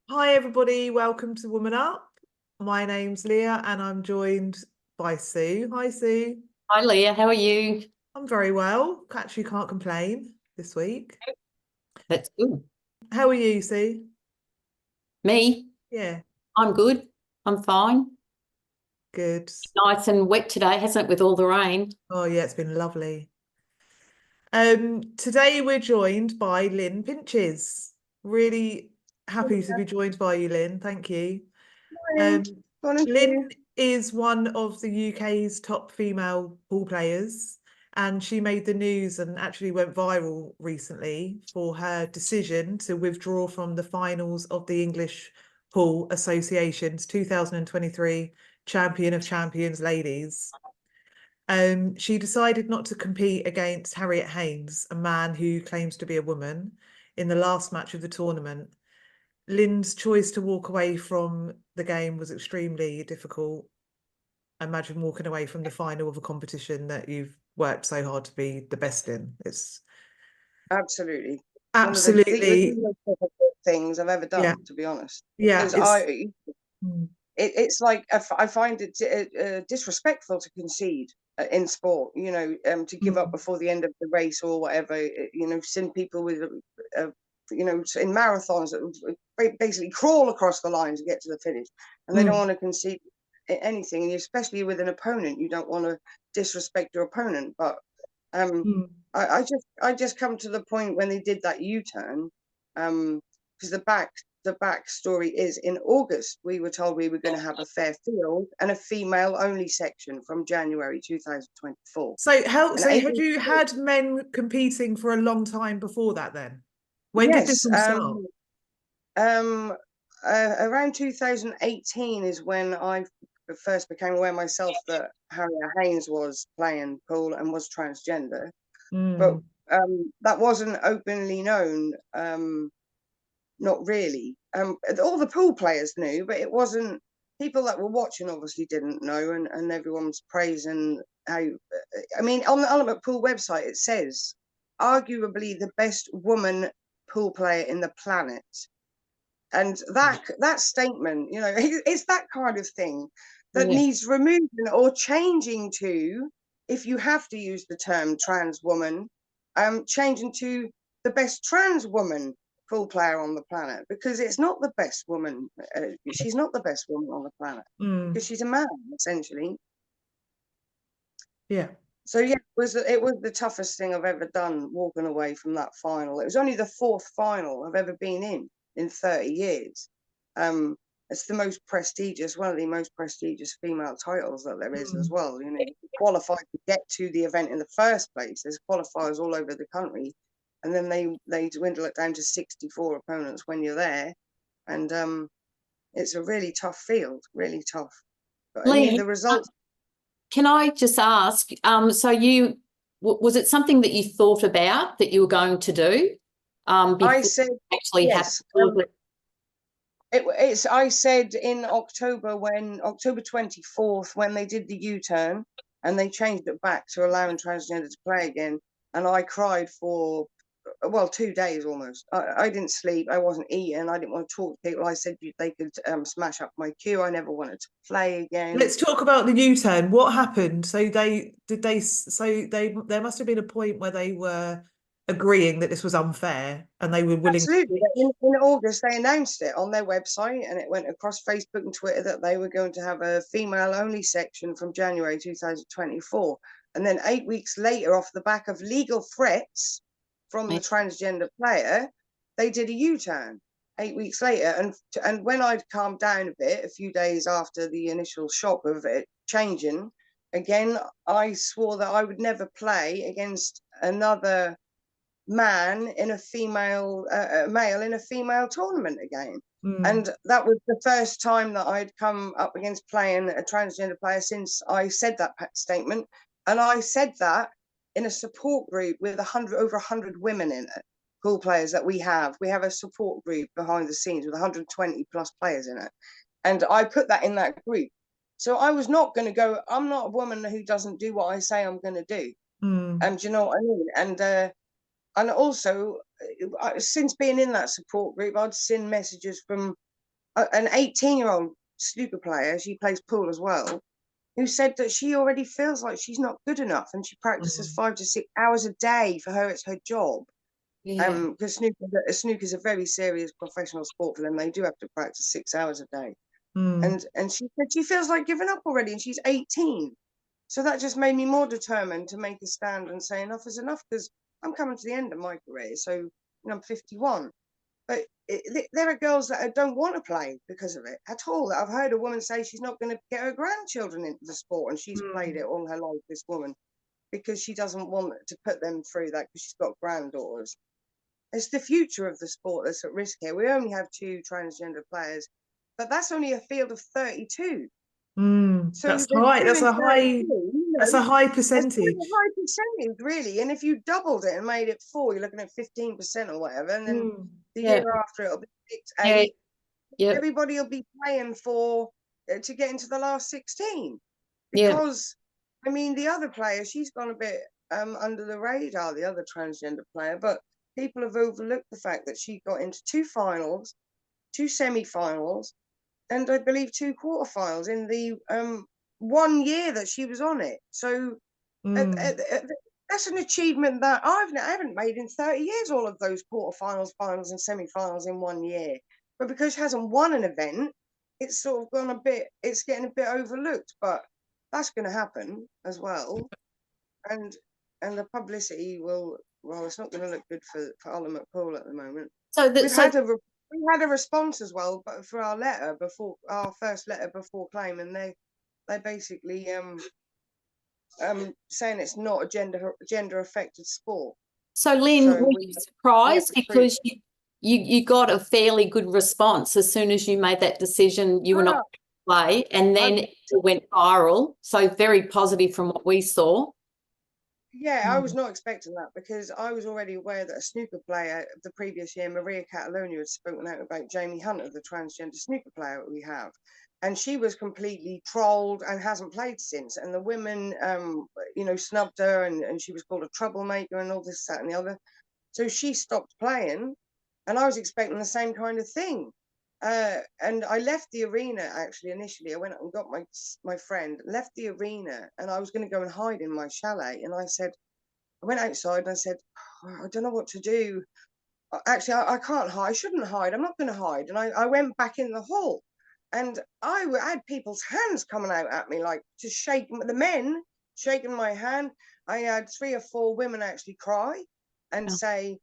Hi everybody, welcome to Woman Up. My name's Leah and I'm joined by Sue. Hi Sue. Hi Leah, how are you? I'm very well. Actually can't complain this week. That's good. How are you, Sue? Me? Yeah, I'm good. I'm fine. good. Nice and wet today, hasn't it, with all the rain? Oh yeah, it's been lovely. Today we're joined by Lynne Pinches. Really happy to be joined by you, Lynne. Thank you. Morning. Morning to you. Lynne is one of the UK's top female pool players, and she made the news and actually went viral recently for her decision to withdraw from the finals of the English Pool Association's 2023 Champion of Champions Ladies. She decided not to compete against Harriet Haynes, a man who claims to be a woman, in the last match of the tournament. Lynne's choice to walk away from the game was extremely difficult. Imagine walking away from the final of a competition that you've worked so hard to be the best in. It's Absolutely. absolutely, One of the most difficult things I've ever done, yeah, to be honest. yeah. Because Mm, it's like I find it disrespectful to concede in sport. To give up mm, before the end of the race or whatever. Seen people with, in marathons that basically crawl across the line to get to the finish, and they don't want to concede anything. And especially with an opponent, you don't want to disrespect your opponent. But mm. I just come to the point when they did that U-turn, because the backstory is in August we were told we were going to have a fair field and a female only section from January 2024. So And had you had men competing for a long time before that then? When did this yes, all start? um, around 2018 is when I first became aware myself that Harriet Haynes was playing pool and was transgender. But Mm, that wasn't openly known. Not really. All the pool players knew, but it wasn't. People that were watching obviously didn't know, and everyone's praising how. I mean, on the Ultimate Pool website, it says arguably the best woman pool player in the planet, and that statement, it's that kind of thing that Yeah. needs removing or changing to, if you have to use the term trans woman, changing to the best trans woman pool player on the planet, because it's not the best woman. She's not the best woman on the planet mm, because she's a man essentially. yeah. So yeah, it was the toughest thing I've ever done, walking away from that final. It was only the fourth final I've ever been in 30 years. It's the most prestigious, one of the most prestigious female titles that there is as Mm. well. You qualify to get to the event in the first place. There's qualifiers all over the country, and then they dwindle it down to 64 opponents when you're there, and it's a really tough field, really tough. But I mean, Leah, the results. can I just ask, so was it something that you thought about that you were going to do I before said it actually yes. happened? I said in October, when October 24th, when they did the U-turn and they changed it back to allowing transgender to play again, and I cried for, well, 2 days almost. I didn't sleep, I wasn't eating, I didn't want to talk to people. I said they could smash up my queue. I never wanted to play again. Let's talk about the U-turn. What happened? There must have been a point where they were agreeing that this was unfair and they were willing to. Absolutely. In August, they announced it on their website, and it went across Facebook and Twitter that they were going to have a female-only section from January 2024. And then 8 weeks later, off the back of legal threats from the transgender player, they did a U-turn 8 weeks later. And when I'd calmed down a bit, a few days after the initial shock of it changing, again, I swore that I would never play against another man in a female male in a female tournament again. And that was the first time that I'd come up against playing a transgender player since I said that statement. And I said that in a support group with over 100 women in it, pool players that we have a support group behind the scenes with 120 plus players in it, and I put that in that group. So I was not going to go, I'm not a woman who doesn't do what I say I'm going to do. Do you know what I mean? And also, since being in that support group, I'd seen messages from an 18-year-old snooker player, she plays pool as well, who said that she already feels like she's not good enough, and she practices 5 to 6 hours a day. For her, it's her job. Yeah. Because snooker is a very serious professional sport for them. They do have to practice 6 hours a day. And she said she feels like giving up already, and she's 18. So that just made me more determined to make a stand and say enough is enough, because I'm coming to the end of my career. So I'm 51. But there are girls that don't want to play because of it at all. I've heard a woman say she's not going to get her grandchildren into the sport, and she's played it all her life, this woman, because she doesn't want to put them through that, because she's got granddaughters. It's the future of the sport that's at risk here. We only have 2 transgender players, but that's only a field of 32. So that's right. That's a high. 32, That's a high it's percentage. a high percentage, really. And if you doubled it and made it 4, you're looking at 15% or whatever. And then the year after, it'll be 6, 8. Yeah. Everybody will be playing for to get into the last 16. Because, I mean, the other player, she's gone a bit under the radar, the other transgender player, but people have overlooked the fact that she got into 2 finals, 2 semi-finals, and I believe 2 quarterfinals in the 1 year that she was on it. So that's an achievement that I haven't made in 30 years, all of those quarterfinals, finals and semi-finals in 1 year. But because she hasn't won an event, it's sort of gone it's getting a bit overlooked, but that's going to happen as well. And the publicity well, it's not going to look good for Oliver McCall at the moment. So we had a response as well, but for our letter before, our first letter before claim, and they basically saying it's not a gender affected sport. So Lynne, were you surprised because you got a fairly good response as soon as you made that decision you were not going to play, and then it went viral? So very positive from what we saw. Yeah, I was not expecting that, because I was already aware that a snooker player the previous year, Maria Catalonia, had spoken out about Jamie Hunter, the transgender snooker player that we have. And she was completely trolled and hasn't played since. And the women, snubbed her, and she was called a troublemaker and all this, that, and the other. So she stopped playing, and I was expecting the same kind of thing. And I left the arena, actually, initially. I went up and got my friend, left the arena, and I was going to go and hide in my chalet. And I went outside and I said, I don't know what to do. Actually, I can't hide. I shouldn't hide. I'm not going to hide. And I went back in the hall, and I had people's hands coming out at me, like to shake, the men shaking my hand. I had 3 or 4 women actually cry and say,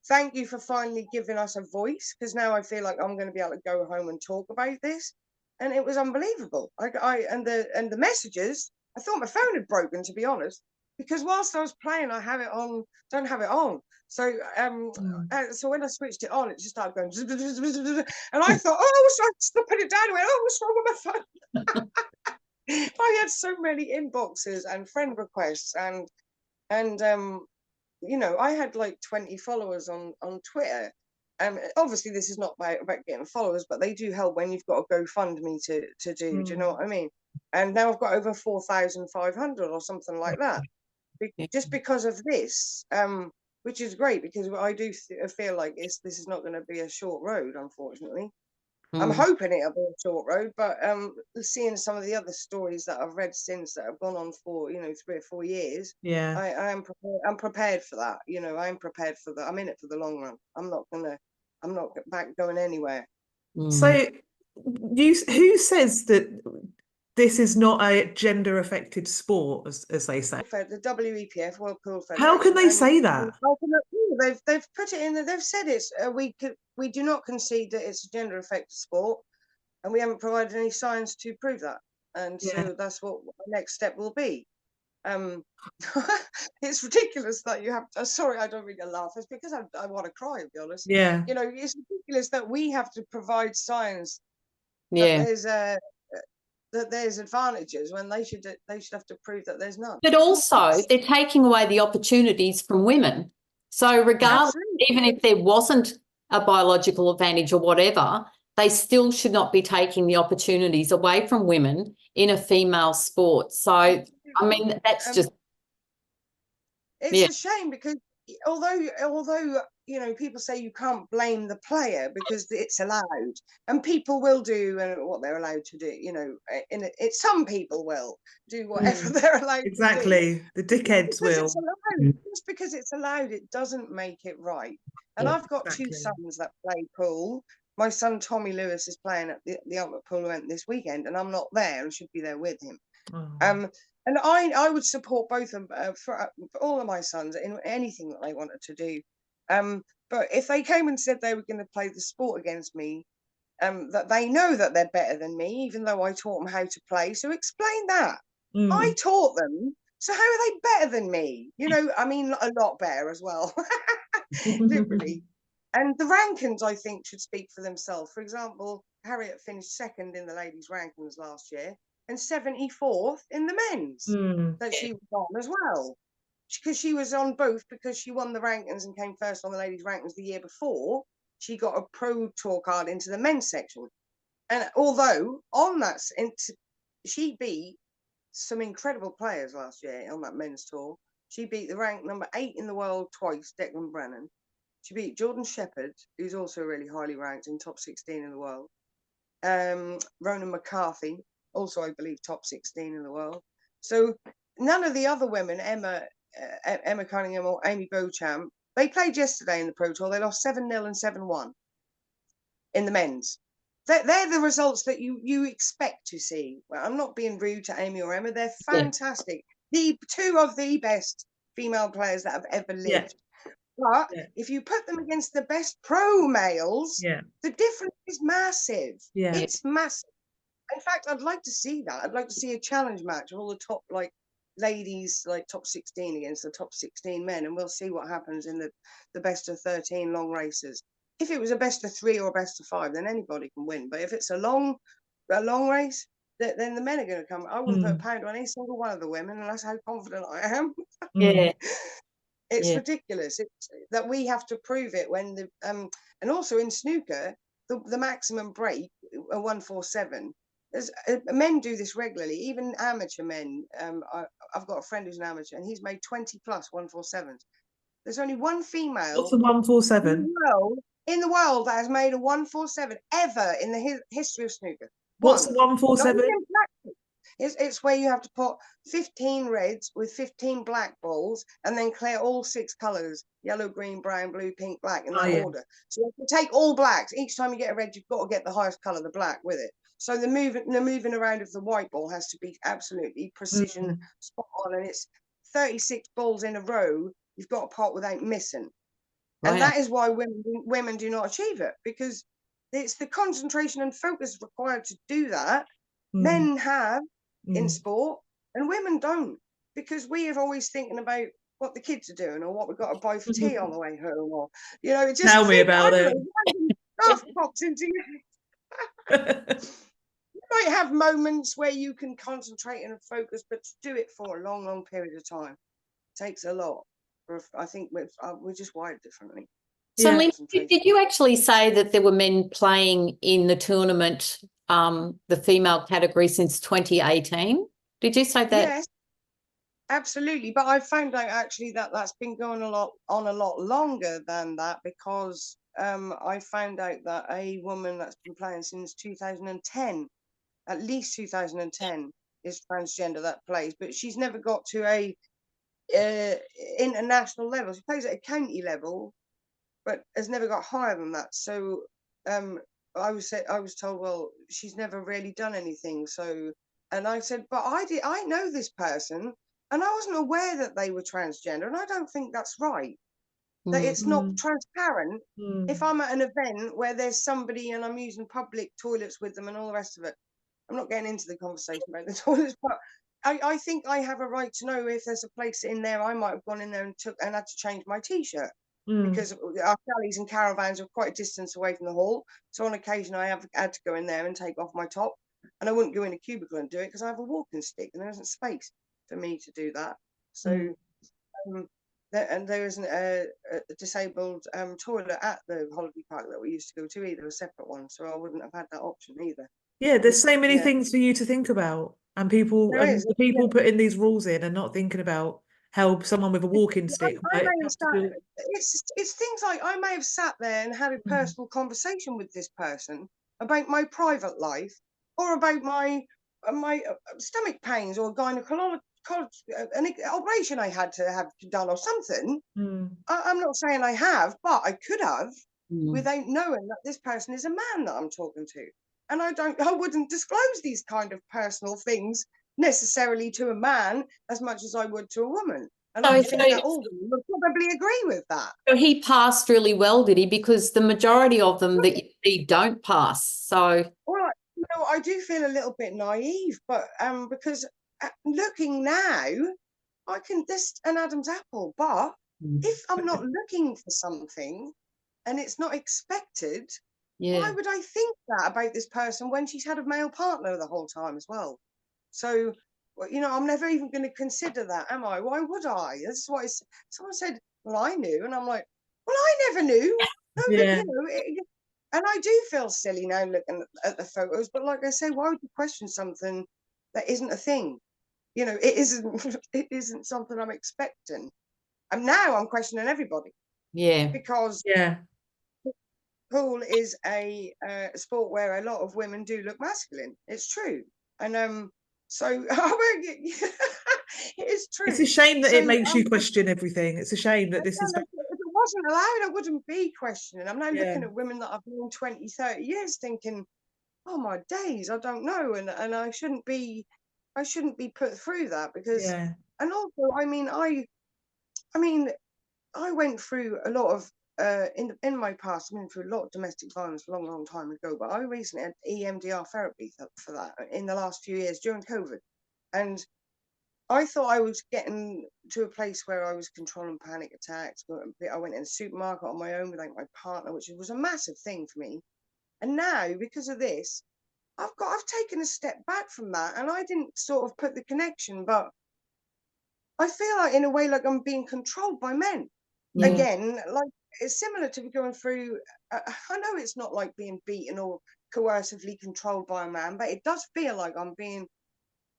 thank you for finally giving us a voice, because now I feel like I'm going to be able to go home and talk about this. And it was unbelievable. And the messages, I thought my phone had broken, to be honest, because whilst I was playing, I have it on, don't have it on. So so when I switched it on, it just started going, and I thought, so I just put it down and went, what's wrong with my phone? I had so many inboxes and friend requests, and I had like 20 followers on Twitter. Obviously this is not about getting followers, but they do help when you've got a GoFundMe to do. Do you know what I mean? And now I've got over 4,500 or something like that, just because of this, which is great, because I do feel like this is not going to be a short road, unfortunately. I'm hoping it'll be a short road, but seeing some of the other stories that I've read since that have gone on for 3 or 4 years, I'm prepared for that. I'm prepared for that. I'm in it for the long run. I'm not going anywhere. So who says that this is not a gender affected sport, as they say? The WEPF, World Pool Federation. How can they say that? They've put it in there. They've said it's we do not concede that it's a gender affected sport, and we haven't provided any science to prove that. And so that's what the next step will be. It's ridiculous that you have to, sorry, I don't really laugh. It's because I want to cry, to be honest. Yeah. It's ridiculous that we have to provide science that there's advantages when they should have to prove that there's none. But also they're taking away the opportunities from women. So regardless, even if there wasn't a biological advantage or whatever, they still should not be taking the opportunities away from women in a female sport. So, I mean, that's just... It's a shame, because although you know, people say you can't blame the player because it's allowed, and people will do what they're allowed to do. You know, some people will do whatever they're allowed to do. Exactly, the dickheads Because will. it's allowed. Just because it's allowed, it doesn't make it right. And I've got two sons that play pool. My son Tommy Lewis is playing at the Ultimate Pool event this weekend, and I'm not there. I should be there with him. Oh. And I would support both of them for all of my sons in anything that they wanted to do. But if they came and said they were going to play the sport against me, that they know that they're better than me, even though I taught them how to play. So explain that. I taught them. So how are they better than me? You know, I mean, a lot better as well, literally. And the rankings, I think, should speak for themselves. For example, Harriet finished second in the ladies' rankings last year and 74th in the men's that she was on as well. Because she was on both, because she won the rankings and came first on the ladies' rankings the year before. She got a pro tour card into the men's section. And although on that, she beat some incredible players last year on that men's tour. She beat the rank number 8 in the world twice, Declan Brennan. She beat Jordan Shepherd, who's also really highly ranked in top 16 in the world. Ronan McCarthy, also I believe top 16 in the world. So none of the other women, Emma Cunningham or Amy Beauchamp, they played yesterday in the Pro Tour. They lost 7-0 and 7-1 in the men's. They're the results that you expect to see. Well, I'm not being rude to Amy or Emma. They're fantastic. The two of the best female players that have ever lived. But if you put them against the best pro males, the difference is massive. It's massive. In fact, I'd like to see that. I'd like to see a challenge match of all the top ladies, top 16 against the top 16 men, and we'll see what happens in the best of 13 long races. If it was a best of 3 or a best of 5, then anybody can win. But if it's a long race, then the men are going to come. I wouldn't put a pound on any single one of the women, and that's how confident I am. It's ridiculous. It's that we have to prove it when the and also in snooker, the maximum break, a 147. Men do this regularly, even amateur men. I've got a friend who's an amateur, and he's made 20 plus 147s. There's only one female. What's the 147? In the world that has made a 147 ever in the history of snooker. What's the 147? It's where you have to put 15 reds with 15 black balls and then clear all 6 colours: yellow, green, brown, blue, pink, black, in that order. So you have to take all blacks. Each time you get a red, you've got to get the highest colour, the black, with it. So the moving around of the white ball has to be absolutely precision, spot on, and it's 36 balls in a row you've got to pot without missing. And that is why women do not achieve it, because it's the concentration and focus required to do that. Men have in sport, and women don't, because we are always thinking about what the kids are doing or what we've got to buy for tea on the way home, or just tell me about it. Stuff pops into you. You might have moments where you can concentrate and focus, but to do it for a long period of time takes a lot. I think we're just wired differently. So, Lynne, did you actually say that there were men playing in the tournament, the female category, since 2018? Did you say that? Yes, absolutely. But I found out actually that that's been going a lot longer than that, because I found out that a woman that's been playing since 2010, at least 2010, is transgender that plays, but she's never got to a international level. She plays at a county level, but has never got higher than that. So I was told, well, she's never really done anything. So, and I said, but I know this person, and I wasn't aware that they were transgender, and I don't think that's right. That it's not transparent. If I'm at an event where there's somebody and I'm using public toilets with them and all the rest of it, I'm not getting into the conversation about the toilets, but I think I have a right to know if there's a place in there. I might have gone in there and had to change my t-shirt, because our galleys and caravans are quite a distance away from the hall. So on occasion I have had to go in there and take off my top, and I wouldn't go in a cubicle and do it because I have a walking stick and there isn't space for me to do that. So there isn't a disabled toilet at the holiday park that we used to go to either, a separate one. So I wouldn't have had that option either. Yeah, there's so many things for you to think about, and people putting these rules in and not thinking about help someone with a walking stick. I But it may have has to feel, it's things like I may have sat there and had a personal conversation with this person about my private life, or about my stomach pains, or gynecological an operation I had to have done, or something. I'm not saying I have, but I could have, without knowing that this person is a man that I'm talking to. And I wouldn't disclose these kind of personal things necessarily to a man as much as I would to a woman. And I think that all women would probably agree with that. So he passed really well, did he? Because the majority of them that you see don't pass. So, Well, you know, I do feel a little bit naive, but because looking now, I can this an Adam's apple. But if I'm not looking for something and it's not expected, why would I think that about this person when she's had a male partner the whole time as well? So, well, you know, I'm never even going to consider that, am I? Why would I? This is why someone said, well, I knew. And I'm like, well, I never knew. No, yeah. you know, and I do feel silly now looking at the photos. But like I say, why would you question something that isn't a thing? You know, it isn't something I'm expecting. And now I'm questioning everybody. yeah. Because pool is a sport where a lot of women do look masculine. It's true. And so it's true. It's a shame that it makes you question everything. It's a shame that this is. If it wasn't allowed, I wouldn't be questioning. I'm now looking Yeah. at women that I've known 20, 30 years thinking, oh my days, I don't know. And I shouldn't be put through that, because Yeah. and also, I mean, I went through a lot of in my past, I went through a lot of domestic violence a long, long time ago, but I recently had EMDR therapy for that in the last few years during COVID. And I thought I was getting to a place where I was controlling panic attacks. I went in a supermarket on my own without my partner, which was a massive thing for me. And now, because of this, I've taken a step back from that, and I didn't sort of put the connection, but I feel like in a way like I'm being controlled by men. Again, like it's similar to going through I know it's not like being beaten or coercively controlled by a man, but it does feel like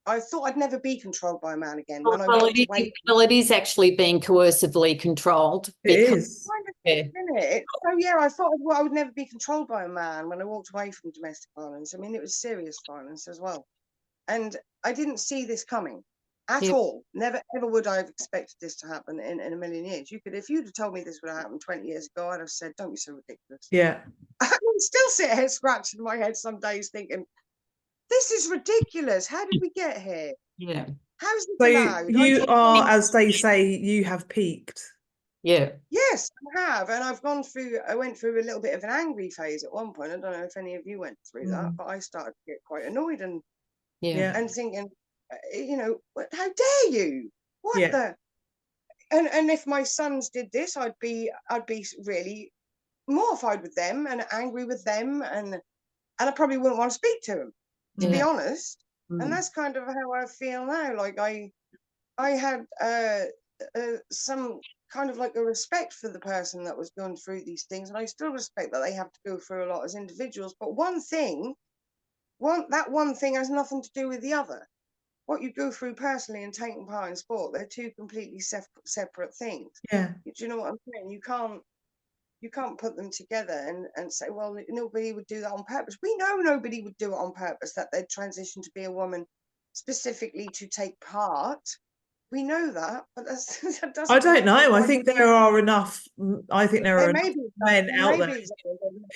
I thought I'd never be controlled by a man again. When I walked away, it is actually being coercively controlled. It is. So yeah, I thought I would never be controlled by a man when I walked away from domestic violence. I mean, it was serious violence as well, and I didn't see this coming at all. Never ever would I have expected this to happen in a million years. If you'd have told me this would have happened 20 years ago, I'd have said, don't be so ridiculous. Yeah. I would still sit here scratching my head some days thinking, this is ridiculous. How did we get here? Yeah. How's this So allowed? you are, as they say, you have peaked. Yeah. Yes, I have. And I went through a little bit of an angry phase at one point. I don't know if any of you went through that, but I started to get quite annoyed and thinking, you know, how dare you? What the? And if my sons did this, I'd be really mortified with them and angry with them, and I probably wouldn't want to speak to them, to be honest. And that's kind of how I feel now. Like I had some kind of like a respect for the person that was going through these things, and I still respect that they have to go through a lot as individuals. But one thing has nothing to do with the other. What you go through personally and taking part in sport, they're two completely separate things. Yeah. Do you know what I'm saying? You can't put them together and say, well, nobody would do that on purpose. We know nobody would do it on purpose, that they'd transition to be a woman specifically to take part. We know that, but that doesn't. I don't know. I think there are enough. I think there are enough men out there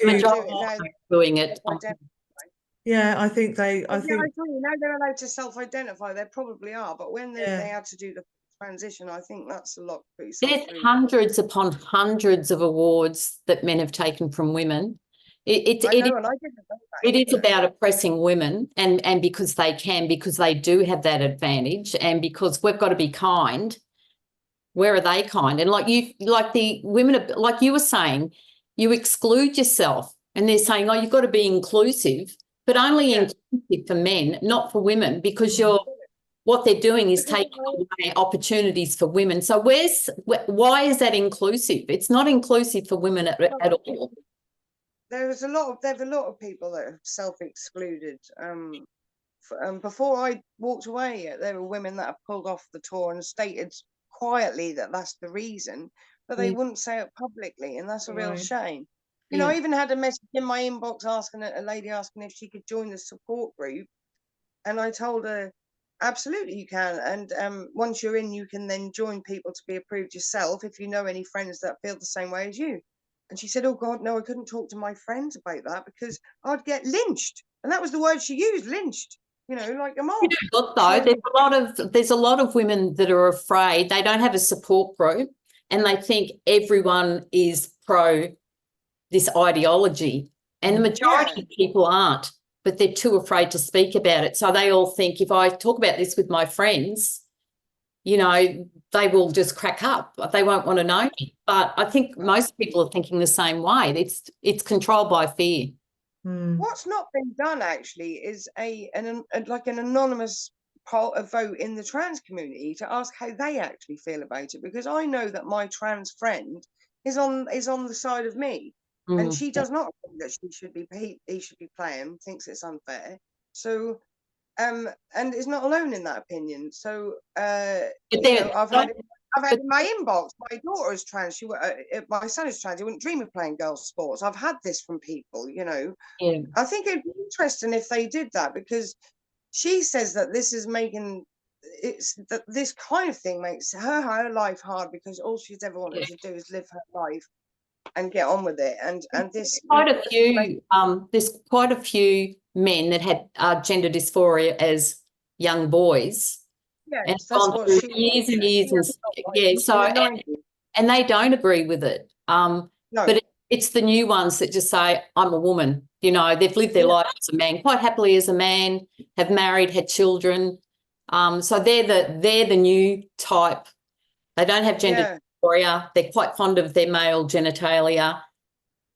who are doing it. Yeah, I think they. I think now they're allowed to self-identify. There probably are, but when they had to do the transition, I think that's a lot. There's hundreds upon hundreds of awards that men have taken from women. It is about oppressing women, and because they do have that advantage, and because we've got to be kind. Where are they kind? And like the women, like you were saying, you exclude yourself, and they're saying, oh, you've got to be inclusive. But only inclusive for men, not for women, because what they're doing is taking away opportunities for women. So why is that inclusive? It's not inclusive for women at all. There's a lot of people that have self-excluded. Before I walked away, there were women that have pulled off the tour and stated quietly that that's the reason, but they Yeah. wouldn't say it publicly, and that's a real Right. shame. You Yeah. know, I even had a message in my inbox asking a lady asking if she could join the support group, and I told her, absolutely you can. And once you're in, you can then join people to be approved yourself if you know any friends that feel the same way as you. And she said, oh God, no, I couldn't talk to my friends about that because I'd get lynched. And that was the word she used, lynched, you know, like a mob. Look, though, So, there's a lot of women that are afraid. They don't have a support group, and they think everyone is pro this ideology, and the majority yeah, of people aren't, but they're too afraid to speak about it. So they all think if I talk about this with my friends, you know, they will just crack up. They won't want to know me. But I think most people are thinking the same way. It's controlled by fear. what's not been done actually is like an anonymous poll, a vote in the trans community to ask how they actually feel about it, because I know that my trans friend is on the side of me, and she does not think that he should be playing, thinks it's unfair. So and is not alone in that opinion. So But you know, I've had in my but- inbox, my daughter is trans, my son is trans, he wouldn't dream of playing girls sports. I've had this from people, you know. yeah, I think it'd be interesting if they did that, because she says that this is making that this kind of thing makes her life hard, because all she's ever wanted to do is live her life and get on with it. And this there's quite a few men that had gender dysphoria as young boys. yes, And that's gone what through she years and years and in so the 90s. and they don't agree with it. No. But it's the new ones that just say, I'm a woman. You know, they've lived their life as a man, quite happily as a man, have married, had children. So they're the new type. They don't have gender dysphoria. They're quite fond of their male genitalia.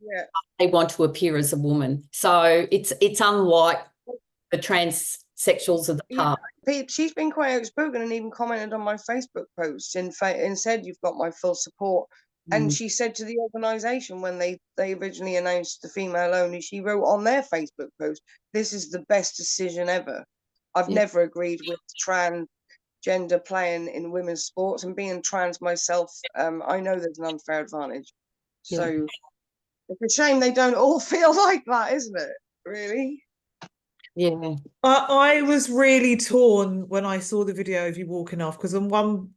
Yeah. They want to appear as a woman. So it's unlike the transsexuals of the past. She's been quite outspoken and even commented on my Facebook posts and said, you've got my full support. And she said to the organisation, when they originally announced the female only, she wrote on their Facebook post, this is the best decision ever. I've never agreed with transgender playing in women's sports, and being trans myself, I know there's an unfair advantage. So it's a shame they don't all feel like that, isn't it? Really? Yeah. I was really torn when I saw the video of you walking off, because on one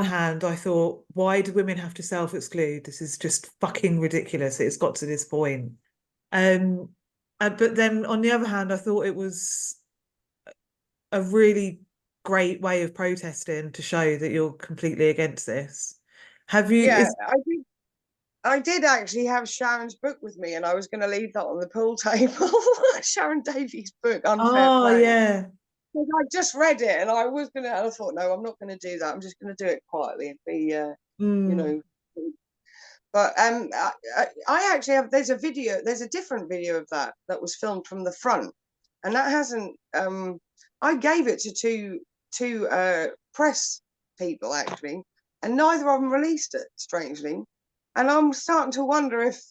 hand I thought, why do women have to self-exclude? This is just fucking ridiculous. It's got to this point. But then on the other hand, I thought it was a really great way of protesting to show that you're completely against this. Have you? Yeah, I did actually have Sharon's book with me, and I was going to leave that on the pool table. Sharon Davies' book, Unfair Play. Yeah. Because I just read it, and I was going to, and I thought, no, I'm not going to do that. I'm just going to do it quietly and be, you know. But I actually have, there's a different video of that was filmed from the front, and that hasn't, I gave it to two press people, actually, and neither of them released it, strangely. And I'm starting to wonder if,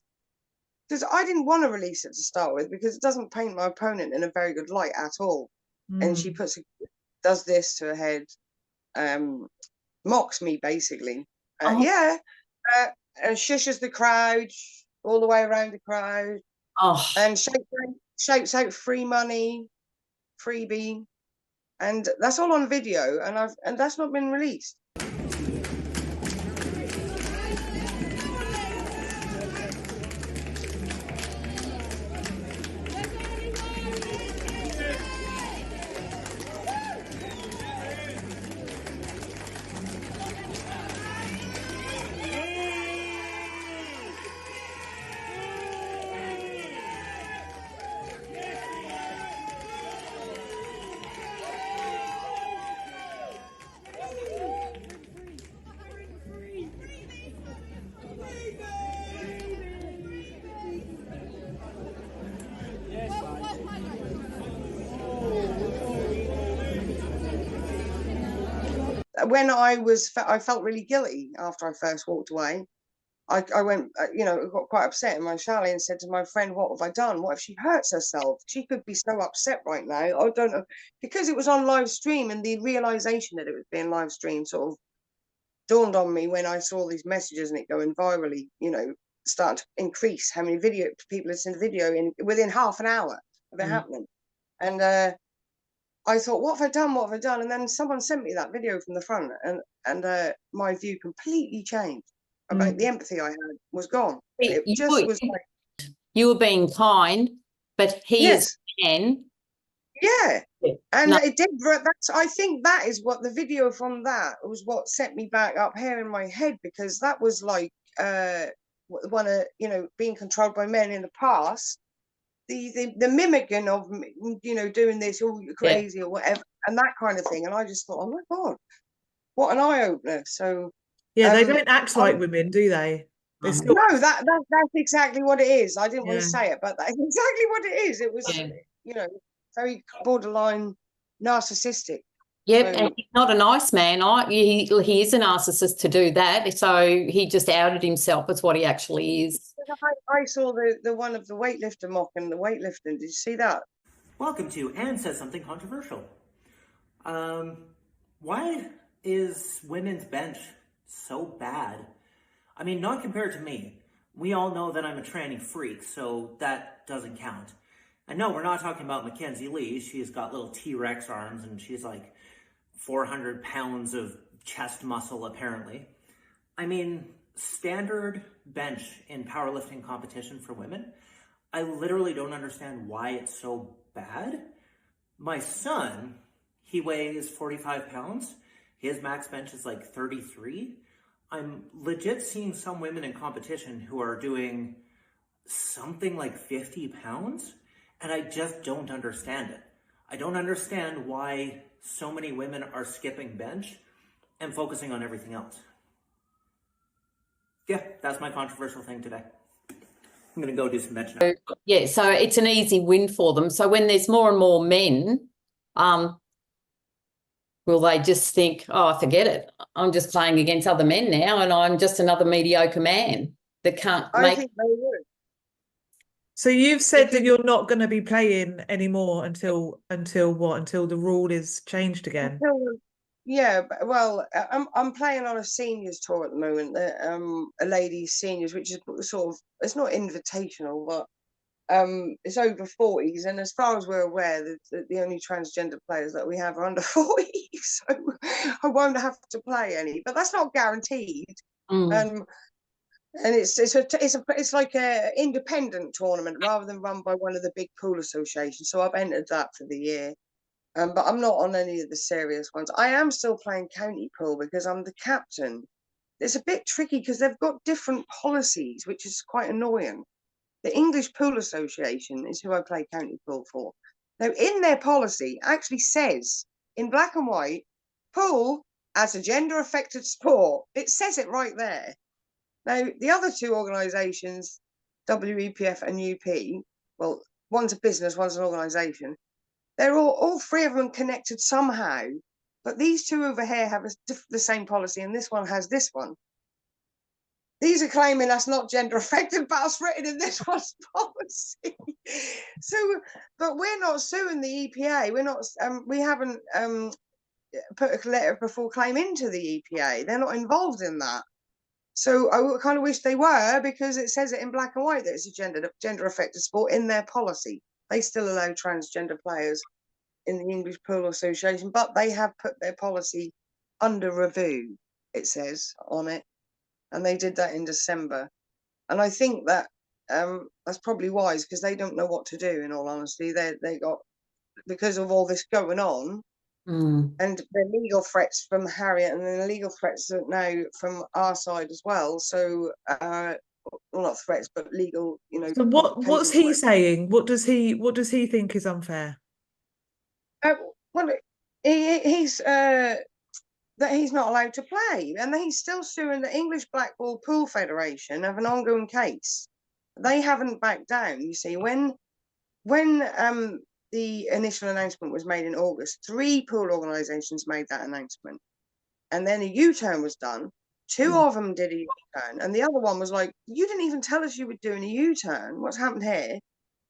because I didn't want to release it to start with, because it doesn't paint my opponent in a very good light at all. And she does this to her head, mocks me basically. And shushes the crowd all the way around the crowd. And shouts out free money, freebie. And that's all on video, and that's not been released. When I felt really guilty after I first walked away, I went, got quite upset in my chalet and said to my friend, what have I done? What if she hurts herself? She could be so upset right now. I don't know, because it was on live stream, and the realization that it was being live streamed sort of dawned on me when I saw these messages and it going virally, start to increase how many people had seen the video within half an hour of it happening. And I thought, what have I done? What have I done? And then someone sent me that video from the front, and my view completely changed. About the empathy I had was gone. It just was like, you were being kind, but he is a man. Yeah. And it did. I think that is what the video from that was what set me back up here in my head, because that was like one of being controlled by men in the past. The mimicking of doing this, oh, you're crazy or whatever, and that kind of thing. And I just thought, oh my God, what an eye opener. So yeah, they don't act like women, do they? No, that's exactly what it is. I didn't want to say it, but that's exactly what it is. It was very borderline narcissistic. Yep, and he's not a nice man. He is a narcissist to do that. So he just outed himself as what he actually is. I saw the one of the weightlifter mocking the weightlifting. Did you see that? Welcome to Anne Says Something Controversial. Why is women's bench so bad? I mean, not compared to me. We all know that I'm a tranny freak, so that doesn't count. And no, we're not talking about Mackenzie Lee. She's got little T-Rex arms and she's like 400 pounds of chest muscle, apparently. I mean, standard bench in powerlifting competition for women, I literally don't understand why it's so bad. My son, he weighs 45 pounds. His max bench is like 33. I'm legit seeing some women in competition who are doing something like 50 pounds, and I just don't understand it. I don't understand why so many women are skipping bench and focusing on everything else. Yeah, that's my controversial thing today. I'm going to go do some bench now. Yeah, so it's an easy win for them. So when there's more and more men, will they just think, oh, forget it, I'm just playing against other men now and I'm just another mediocre man that can't make... I think they would. So you've said that you're not going to be playing anymore until what? Until the rule is changed again? Yeah, well, I'm playing on a seniors tour at the moment, a ladies seniors, which is sort of, it's not invitational, but it's over 40s, and as far as we're aware, the only transgender players that we have are under 40, so I won't have to play any, but that's not guaranteed. And it's like a independent tournament rather than run by one of the big pool associations. So I've entered that for the year. But I'm not on any of the serious ones. I am still playing county pool because I'm the captain. It's a bit tricky because they've got different policies, which is quite annoying. The English Pool Association is who I play county pool for. Now, in their policy, actually says in black and white, pool as a gender-affected sport. It says it right there. Now, the other two organisations, WEPF and UP, well, one's a business, one's an organisation. They're all three of them connected somehow, but these two over here have the same policy, and this one has this one. These are claiming that's not gender affected, but it's written in this one's policy. So, but we're not suing the EPA. We're not. We haven't put a letter before claim into the EPA. They're not involved in that. So I kind of wish they were, because it says it in black and white that it's a gender affected sport in their policy. They still allow transgender players in the English Pool Association, but they have put their policy under review, it says on it. And they did that in December. And I think that that's probably wise, because they don't know what to do, in all honesty. They got, because of all this going on, and the legal threats from Harriet, and then the legal threats now from our side as well. So, well, not threats, but legal, So what's he saying? What does he think is unfair? Well, he's that he's not allowed to play, and he's still suing the English Blackball Pool Federation of an ongoing case. They haven't backed down. You see, when the initial announcement was made in August, 3 pool organisations made that announcement, and then a U-turn was done, Two of them did a U-turn, and the other one was like, "You didn't even tell us you were doing a U-turn. What's happened here?"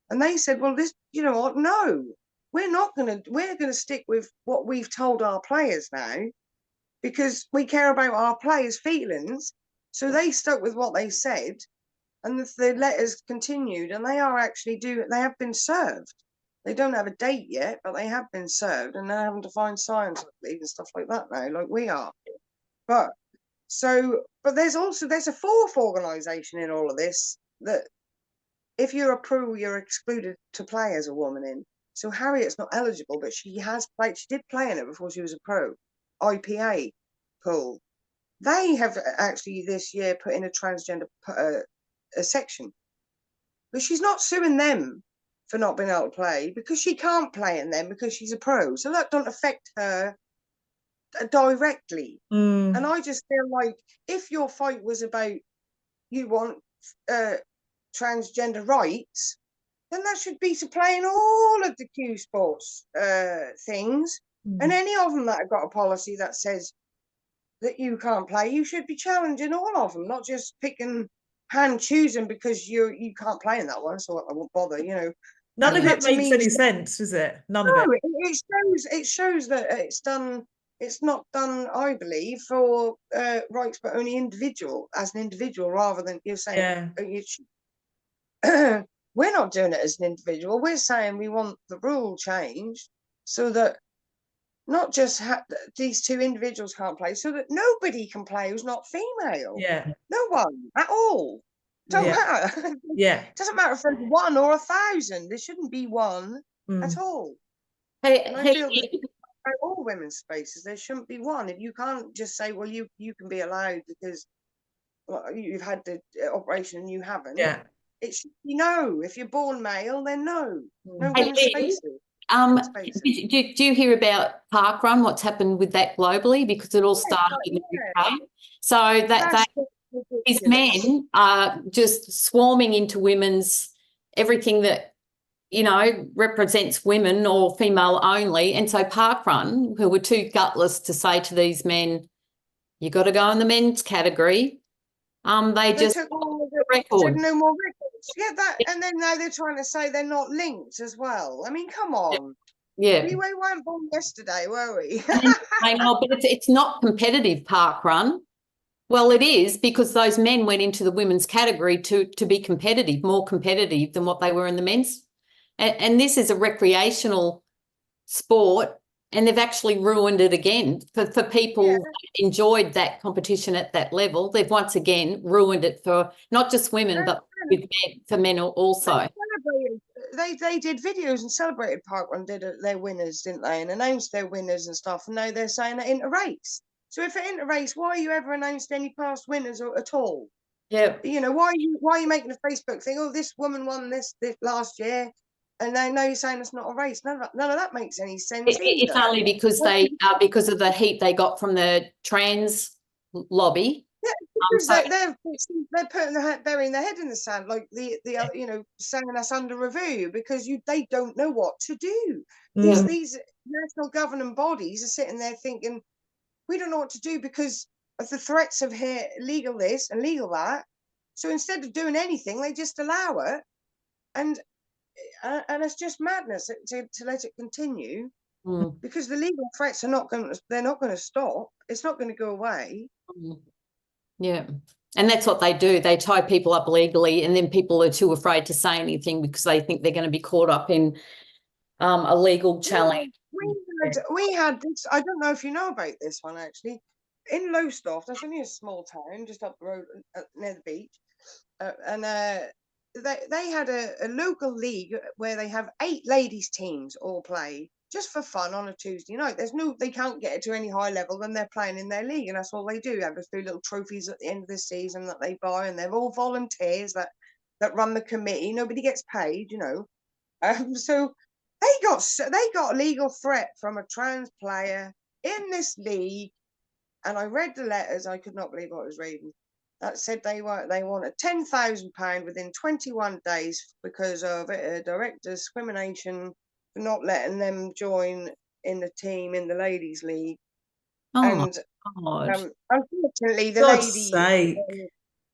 And they said, "Well, this, you know what? No, we're gonna stick with what we've told our players now, because we care about our players' feelings." So they stuck with what they said, and the letters continued, and they have been served. They don't have a date yet, but they have been served, and they're having to find science leave and stuff like that now, like we are. But there's a fourth organisation in all of this, that if you're a pro, you're excluded to play as a woman in. So Harriet's not eligible, but she did play in it before she was a pro. IPA pool. They have actually this year put in a transgender a section, but she's not suing them for not being able to play, because she can't play in them because she's a pro. So that don't affect her directly. And I just feel like, if your fight was about you want transgender rights, then that should be to play in all of the Q Sports things. And any of them that have got a policy that says that you can't play, you should be challenging all of them, not just picking hand choosing because you can't play in that one, so I won't bother, you know. None of it makes any sense, does it? None of it. It shows that it's not done, I believe, for rights, but only as an individual, rather than you're saying, we're not doing it as an individual. We're saying we want the rule changed so that not just these two individuals can't play, so that nobody can play who's not female. Yeah. No one at all. Don't matter. Yeah. Doesn't matter if there's 1 or 1,000. There shouldn't be one at all. And I feel that all women's spaces, there shouldn't be one. If you can't just say, well, you can be allowed because you've had the operation and you haven't. Yeah. It should be no. If you're born male, then no. No women's spaces. Do you hear about Parkrun, what's happened with that globally? Because it all started in the UK. So these men are just swarming into everything that, you know, represents women or female only. And so Parkrun, who were too gutless to say to these men, you got to go in the men's category, they just took all record. no more records. Yeah, and then now they're trying to say they're not linked as well. I mean, come on. Yeah. We weren't born yesterday, were we? I know, but it's not competitive, Parkrun. Well, it is, because those men went into the women's category to be competitive, more competitive than what they were in the men's. And this is a recreational sport, and they've actually ruined it again for people who enjoyed that competition at that level. They've once again ruined it for not just women, but for men also. They did videos and celebrated Parkrun, did their winners, didn't they? And announced their winners and stuff. And now they're saying it inter-race. So if it inter-race, why are you ever announced any past winners at all? Yeah. You know, why are you making a Facebook thing? Oh, this woman won this last year, and now you're saying it's not a race. None of that makes any sense. It's only because because of the heat they got from the trans lobby. Yeah, because they're burying their head in the sand, like the you know, saying us under review because they don't know what to do. These national governing bodies are sitting there thinking, we don't know what to do because of the threats of legal this and legal that. So instead of doing anything, they just allow it, and it's just madness to let it continue because the legal threats are not going to stop. It's not going to go away. Yeah. And that's what they do. They tie people up legally, and then people are too afraid to say anything because they think they're going to be caught up in a legal challenge. We had this, I don't know if you know about this one, actually, in Lowestoft. That's only a small town just up the road near the beach. And they had a local league where they have 8 ladies teams all play just for fun on a Tuesday night. They can't get it to any higher level than they're playing in their league, and that's all they do. Have a few little trophies at the end of the season that they buy, and they're all volunteers that run the committee. Nobody gets paid, you know. So they got a legal threat from a trans player in this league, and I read the letters. I could not believe what I was reading. That said they wanted £10,000 within 21 days because of direct discrimination for not letting them join in the team in the ladies' league. And God. Unfortunately, the God's lady. sake.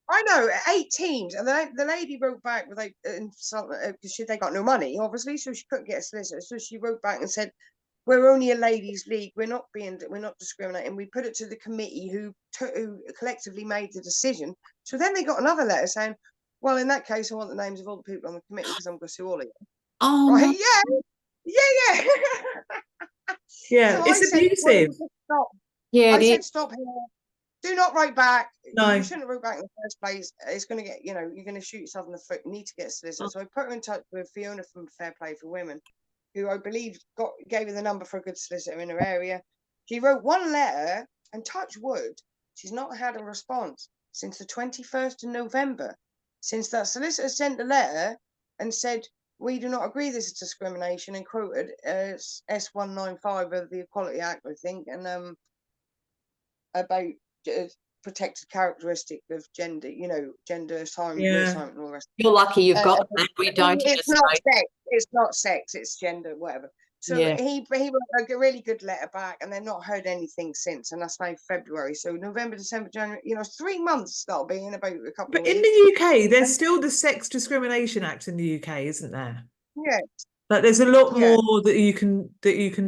I know, 8 teams, and the lady wrote back with because they got no money, obviously, so she couldn't get a solicitor. So she wrote back and said, "We're only a ladies' league. We're not discriminating. We put it to the committee who collectively made the decision." So then they got another letter saying, "Well, in that case, I want the names of all the people on the committee because I'm going to sue all of you." Oh, Right? no. Yeah. Yeah, So it's I said, "Well, abusive. just stop." Yeah, I it said, is. "Stop here. Do not write back. No. You shouldn't have wrote back in the first place. It's going to get, you're going to shoot yourself in the foot. You need to get a solicitor." So I put her in touch with Fiona from Fair Play for Women, who I believe gave her the number for a good solicitor in her area. She wrote one letter, and touch wood, she's not had a response since the 21st of November. Since that solicitor sent a letter and said, "We do not agree this is discrimination," and quoted S195 of the Equality Act, I think, and about protected characteristic of gender, gender assignment, reassignment, and all the rest. You're lucky you've got that. We don't in It's not Australia. sex. It's not sex. It's gender, whatever. So Yeah. he wrote a really good letter back, and they've not heard anything since. And that's now February. So November, December, January. 3 months that'll be in about a couple But of in weeks. the UK, there's still the Sex Discrimination Act in the UK, isn't there? Yeah. Like there's a lot Yeah. more that you can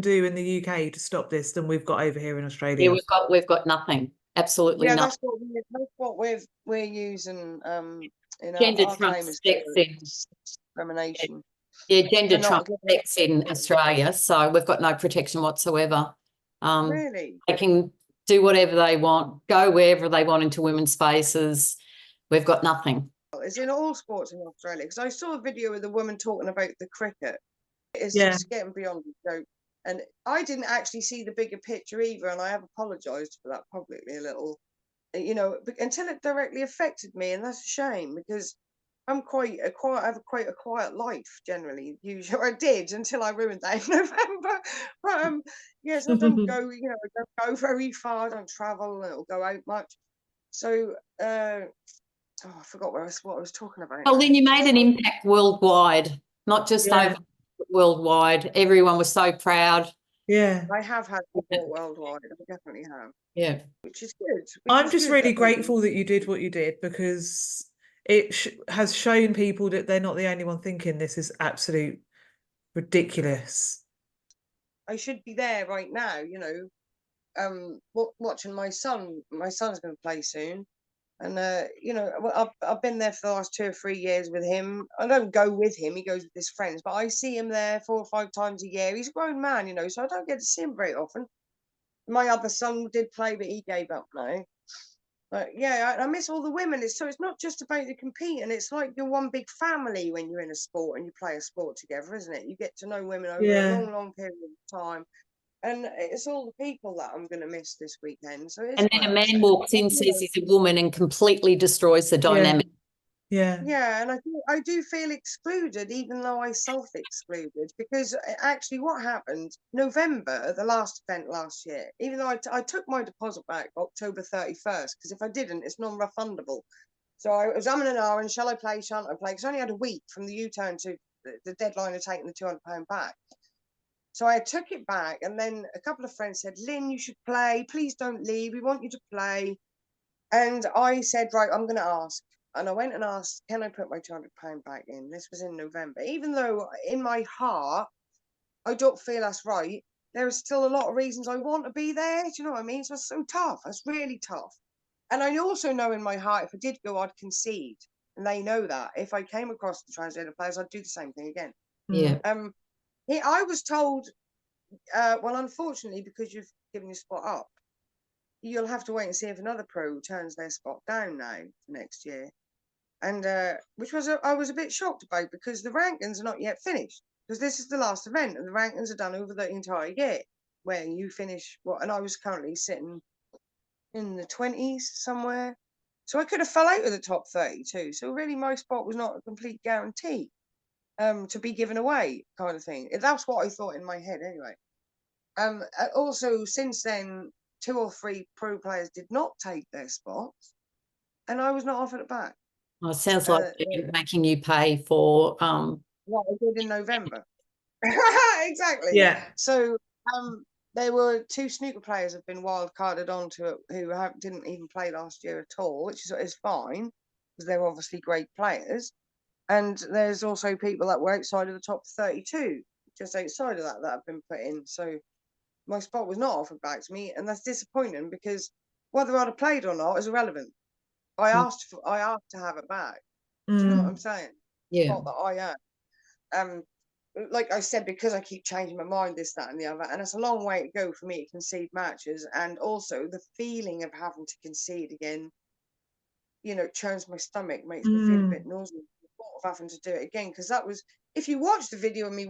do in the UK to stop this than we've got over here in Australia. Yeah, we've got nothing. Absolutely Yeah, nothing. that's what we're using. In Gender our claim trumps is sex in. discrimination. Yeah, gender For not trumps giving- sex in Australia, so we've got no protection whatsoever. Really? They can do whatever they want, go wherever they want into women's spaces. We've got nothing. It's in all sports in Australia, because I saw a video of the woman talking about the cricket. It's Yeah. just getting beyond the joke. And I didn't actually see the bigger picture either, and I have apologised for that publicly a little, until it directly affected me, and that's a shame, because I'm I have quite a quiet life generally. Usually, I did until I ruined that in November. But yes, I don't go, I don't go very far. I don't travel, and it'll go out much. So, I forgot what I was talking about. Well, then you made an impact worldwide, not just over worldwide. Everyone was so proud. Yeah. I have had support worldwide. I definitely have. Yeah. Which is good. I'm just really grateful that you did what you did, because it has shown people that they're not the only one thinking this is absolute ridiculous. I should be there right now, watching my son. My son's going to play soon. And, I've been there for the last 2 or 3 years with him. I don't go with him. He goes with his friends. But I see him there 4 or 5 times a year. He's a grown man, so I don't get to see him very often. My other son did play, but he gave up now. But yeah, I miss all the women. It's not just about the competing. It's like you're one big family when you're in a sport and you play a sport together, isn't it? You get to know women over a long, long period of time. And it's all the people that I'm going to miss this weekend. So And then a man walks in, says he's a woman, and completely destroys the dynamic. Yeah, and I do feel excluded, even though I self-excluded, because actually what happened, November, the last event last year, even though I took my deposit back October 31st, because if I didn't, it's non-refundable. So I was umming and ahhing, shall I play, shan't I play? Because I only had a week from the U-turn to the deadline of taking the £200 back. So I took it back, and then a couple of friends said, "Lynn, you should play. Please don't leave. We want you to play." And I said, "Right, I'm going to ask." And I went and asked, "Can I put my £200 back in?" This was in November. Even though in my heart, I don't feel that's right, there are still a lot of reasons I want to be there. Do you know what I mean? So it's so tough. It's really tough. And I also know in my heart, if I did go, I'd concede. And they know that. If I came across the transgender players, I'd do the same thing again. Yeah. I was told, well, unfortunately, because you've given your spot up, you'll have to wait and see if another pro turns their spot down now for next year. And which I was a bit shocked about, because the rankings are not yet finished, because this is the last event and the rankings are done over the entire year, where you finish and I was currently sitting in the 20s somewhere, so I could have fell out of the top 32. So really my spot was not a complete guarantee to be given away, kind of thing. That's what I thought in my head anyway. Also, since then, 2 or 3 pro players did not take their spots, and I was not offered it back. Well, it sounds like they're making you pay for what I did in November. Exactly. Yeah. So there were 2 snooker players have been wild carded onto it who didn't even play last year at all, which is fine because they're obviously great players. And there's also people that were outside of the top 32, just outside of that have been put in. So my spot was not offered back to me, and that's disappointing because whether I'd have played or not is irrelevant. I asked to have it back. Do you know what I'm saying? Yeah. Spot that I earned. Like I said, because I keep changing my mind, this, that, and the other, and it's a long way to go for me to concede matches, and also the feeling of having to concede again, you know, churns my stomach, makes me feel a bit nauseous. The thought of having to do it again, because that was, if you watch the video of me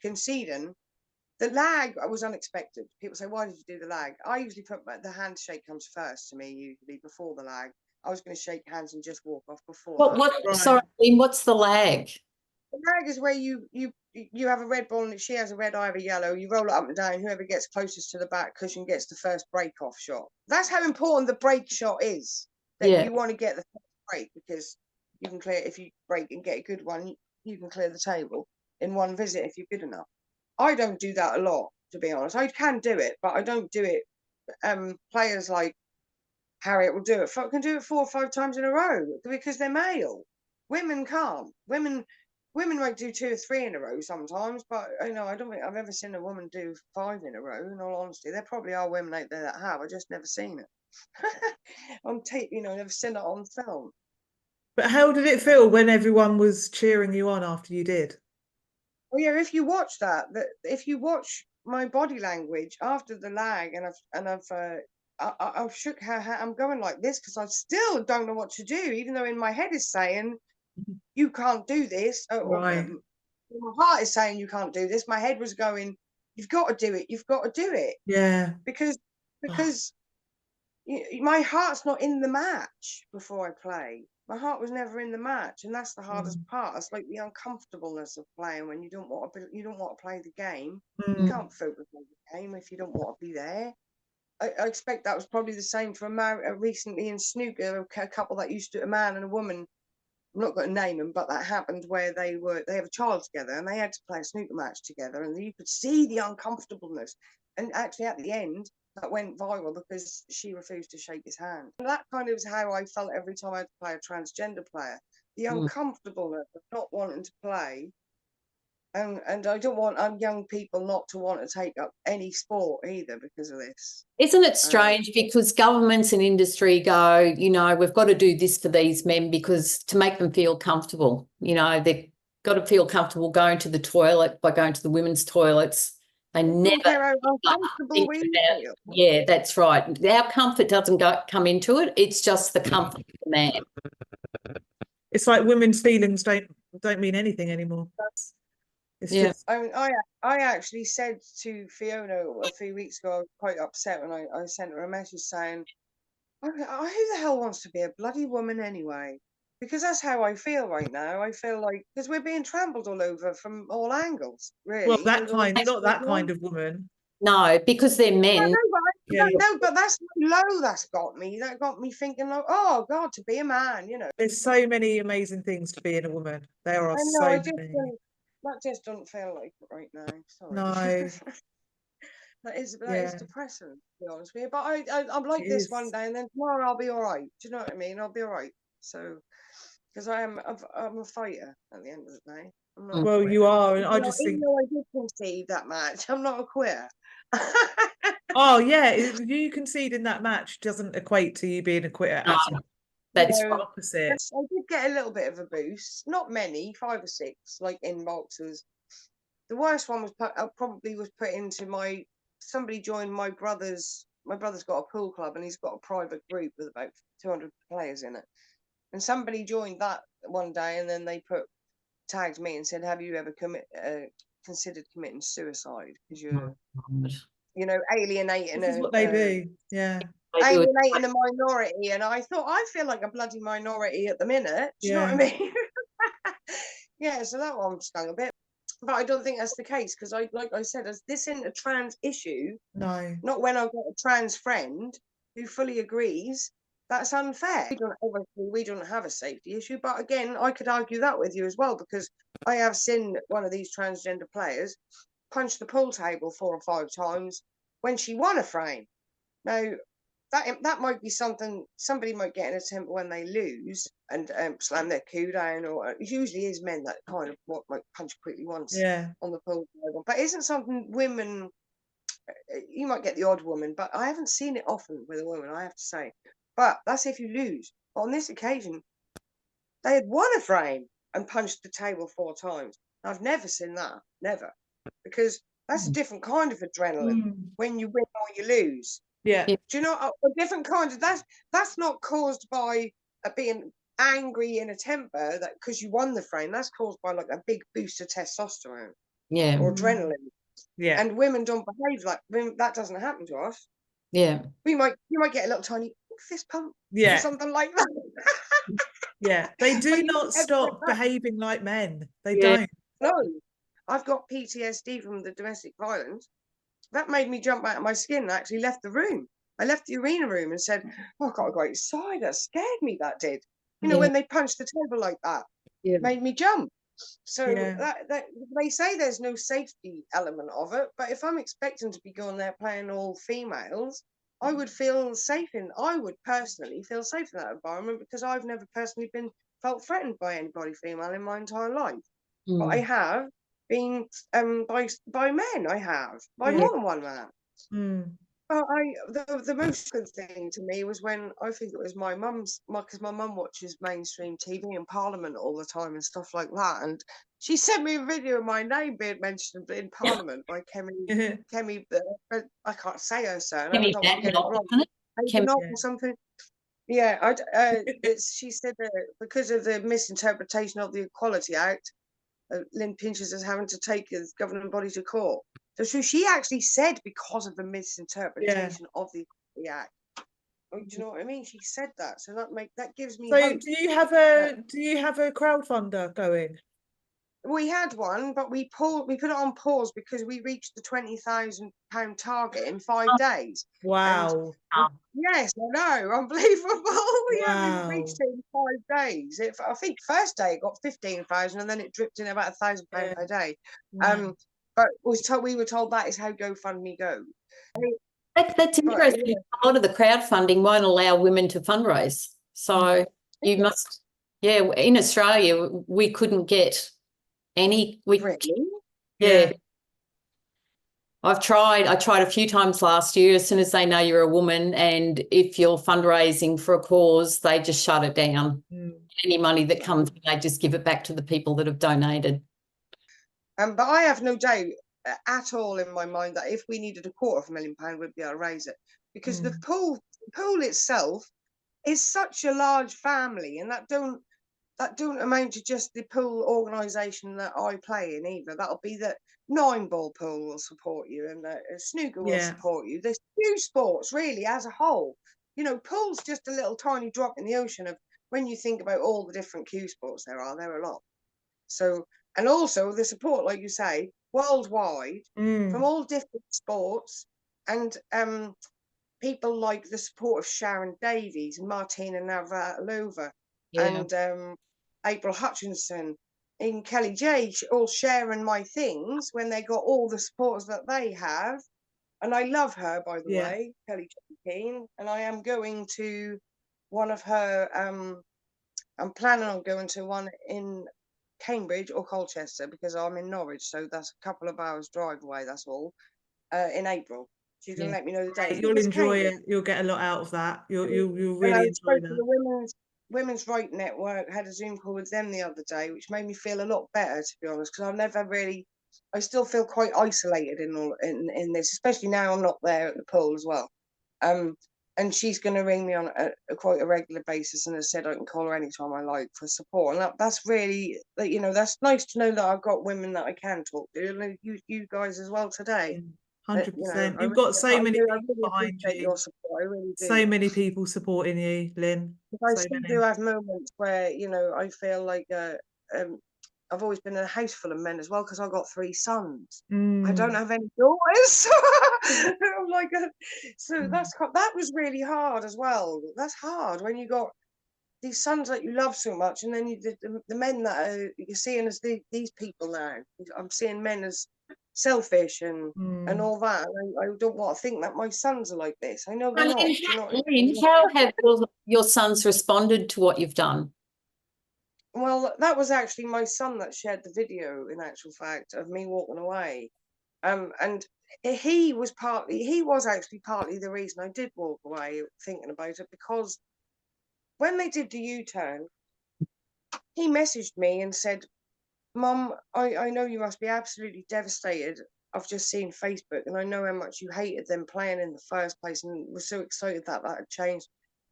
conceding, the lag was unexpected. People say, "Why did you do the lag?" I usually put the handshake comes first to me, usually before the lag. I was going to shake hands and just walk off before that. Sorry, Lynne, what's the lag? The lag is where you have a red ball and she has a red, I have a yellow. You roll it up and down. Whoever gets closest to the back cushion gets the first break off shot. That's how important the break shot is. That you want to get the first break, because you can clear, if you break and get a good one, you can clear the table in one visit if you're good enough. I don't do that a lot, to be honest. I can do it, but I don't do it. Players like Harriet will do it. Can do it 4 or 5 times in a row because they're male. Women can't. Women might do 2 or 3 in a row sometimes, but you know, I don't think I've ever seen a woman do 5 in a row. In all honesty, there probably are women out there that have. I just never seen it on tape. You know, never seen it on film. But how did it feel when everyone was cheering you on after you did? Oh yeah, if you watch if you watch my body language after the lag, and I've shook her hand, I'm going like this because I still don't know what to do, even though in my head is saying you can't do this. Right. My heart is saying you can't do this. My head was going, you've got to do it. You've got to do it. Yeah. Because my heart's not in the match before I play. My heart was never in the match, and that's the hardest part. It's like the uncomfortableness of playing when you don't want to play the game. You can't focus on the game if you don't want to be there. I expect that was probably the same for recently in snooker, a couple that used to, a man and a woman. I'm not going to name them, but that happened where they have a child together and they had to play a snooker match together, and you could see the uncomfortableness. And actually, at the end, that went viral because she refused to shake his hand. And that kind of is how I felt every time I had to play a transgender player. The uncomfortableness of not wanting to play. And I don't want young people not to want to take up any sport either because of this. Isn't it strange because governments and industry go, you know, we've got to do this for these men because to make them feel comfortable, you know, they've got to feel comfortable going to the toilet by going to the women's toilets. They never uncomfortable we feel. Yeah, that's right. Our comfort doesn't come into it. It's just the comfort of the man. It's like women's feelings don't mean anything anymore. It's just... I actually said to Fiona a few weeks ago, I was quite upset when I sent her a message saying, who the hell wants to be a bloody woman anyway? Because that's how I feel right now. I feel like, because we're being trampled all over from all angles, really. Well, not that kind of woman. No, because they're men. No, but that's low. That's got me. That got me thinking, like, oh God, to be a man, you know. There's so many amazing things to being a woman. There are so many. That just doesn't feel like it right now. Sorry. No. that is depressing, to be honest with you. But I'm like this one day, and then tomorrow I'll be all right. Do you know what I mean? I'll be all right. So, because I'm a fighter at the end of the day. Well, you are, and I just think. Even though I did concede that match, I'm not a quitter. Oh yeah, you conceding that match doesn't equate to you being a quitter. That's opposite. I did get a little bit of a boost, not many, 5 or 6, like inboxes. The worst one was put into somebody joined my brother's. My brother's got a pool club and he's got a private group with about 200 players in it. And somebody joined that one day and then they tagged me and said, "Have you ever considered committing suicide because you're, you know, alienating?" This is what they do. Yeah. Alienating a minority, and I thought, I feel like a bloody minority at the minute. Do you know what I mean? Yeah, so that one stung a bit, but I don't think that's the case because, like I said, as this isn't a trans issue. No. Not when I've got a trans friend who fully agrees. That's unfair. We don't have a safety issue, but again, I could argue that with you as well because I have seen one of these transgender players punch the pool table 4 or 5 times when she won a frame. Now, that might be something somebody might get in a temper when they lose and slam their coo down, or it usually is men that kind of might punch quickly once Yeah. on the pool table. But isn't something women, you might get the odd woman, but I haven't seen it often with a woman, I have to say. But that's if you lose. But on this occasion, they had won a frame and punched the table 4 times. I've never seen that, never, because that's a different kind of adrenaline Mm. when you win or you lose. Yeah. Yeah. Do you know a different kind of that's not caused by being angry in a temper that because you won the frame. That's caused by like a big boost of testosterone Yeah. or Mm. adrenaline. Yeah. And women don't behave like that. Doesn't happen to us. Yeah. You might get a little tiny fist pump or Yeah. something like that. Yeah. They But do you not don't ever stop get that. behaving like men. They Yeah. don't. No, I've got PTSD from the domestic violence. That made me jump out of my skin and actually left the room. I left the arena room and said, oh, I got to go outside. That scared me, that did. You know, Yeah. when they punched the table like that, Yeah. made me jump. So Yeah. that they say there's no safety element of it, but if I'm expecting to be going there playing all females, I would personally feel safe in that environment because I've never personally felt threatened by anybody female in my entire life. But I Mm. have been by men. I have by Yeah. more than one man. Mm. Well, the most good thing to me was when I think it was my mum's, because my mum watches mainstream TV and Parliament all the time and stuff like that, and she sent me a video of my name being mentioned in Parliament by Kemi. I can't say her surname. I don't want to get it wrong. Isn't it? Hayden Yeah. or something. Yeah, she said that because of the misinterpretation of the Equality Act, Lynne Pinches is having to take the governing body to court. So she actually said because of the misinterpretation of the Equality Act. Do you know what I mean? She said that, so that gives me So hope. do you have a crowdfunder going? We had one, but we put it on pause because we reached the £20,000 target in 5 days. Wow. Yes, I know, unbelievable. We haven't Wow. reached it in 5 days. I think first day it got 15,000, and then it dripped in about £1,000 Yeah. per day. Wow. But we were told that is how GoFundMe goes. That's interesting. yeah. A lot of the crowdfunding won't allow women to fundraise. So you must, in Australia, we couldn't get any. Really? Yeah. I tried a few times last year. As soon as they know you're a woman and if you're fundraising for a cause, they just shut it down. Any money that comes in, they just give it back to the people that have donated. But I have no doubt at all in my mind that if we needed £250,000, we'd be able to raise it, because the pool itself is such a large family, and that don't amount to just the pool organisation that I play in either. That'll be that 9-ball pool will support you, and snooker will support you. There's 2 sports really as a whole. You know, pool's just a little tiny drop in the ocean of when you think about all the different cue sports there are a lot. So, and also the support, like you say, worldwide from all different sports, and people like the support of Sharon Davies and Martina Navratilova and April Hutchinson and Kelly J, all sharing my things when they got all the supporters that they have. And I love her, by the way, Kelly J Keane, and I am going to one of her, I'm planning on going to one in Cambridge or Colchester because I'm in Norwich, so that's a couple of hours drive away, that's all, in April. She's going to let me know the date. You'll enjoy it. You'll get a lot out of that. You'll really enjoy that. The Women's Right Network had a Zoom call with them the other day, which made me feel a lot better, to be honest, because I still feel quite isolated in this, especially now I'm not there at the pool as well. And she's going to ring me on quite a regular basis, and has said I can call her anytime I like for support. And that's really, that's nice to know that I've got women that I can talk to, you guys as well today. 100%. You've got so many people behind you. Your support. I really do. So many people supporting you, Lynn. I still do have moments where, I feel like I've always been in a house full of men as well, because I've got 3 sons. I don't have any daughters. I'm like, so that was really hard as well. That's hard when you got these sons that you love so much, and then the men that you're seeing as these people now. I'm seeing men as selfish and Mm. all that. And I don't want to think that my sons are like this. I know they're Lynne, not. Do you know what I Lynne, mean? how have your sons responded to what you've done? Well, that was actually my son that shared the video, in actual fact, of me walking away. And he was actually partly the reason I did walk away, thinking about it, because when they did the U-turn, he messaged me and said, Mum, I know you must be absolutely devastated. I've just seen Facebook and I know how much you hated them playing in the first place and was so excited that that had changed.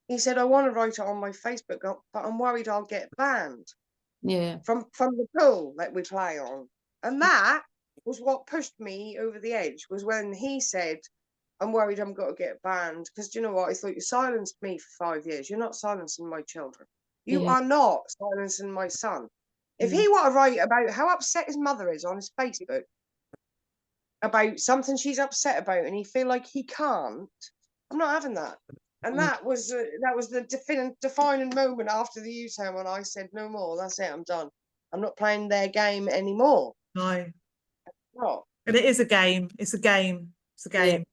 He said, I want to write it on my Facebook, but I'm worried I'll get banned Yeah. from the pool that we play on. And that was what pushed me over the edge, was when he said, I'm worried I'm going to get banned. Because do you know what? I thought you silenced me for 5 years. You're not silencing my children. You Yeah. are not silencing my son. If Mm. he want to write about how upset his mother is on his Facebook about something she's upset about and he feel like he can't, I'm not having that. And that was the defining moment after the U-turn when I said, no more, that's it, I'm done. I'm not playing their game anymore. No. Not. And it is a game. It's a game. It's a game.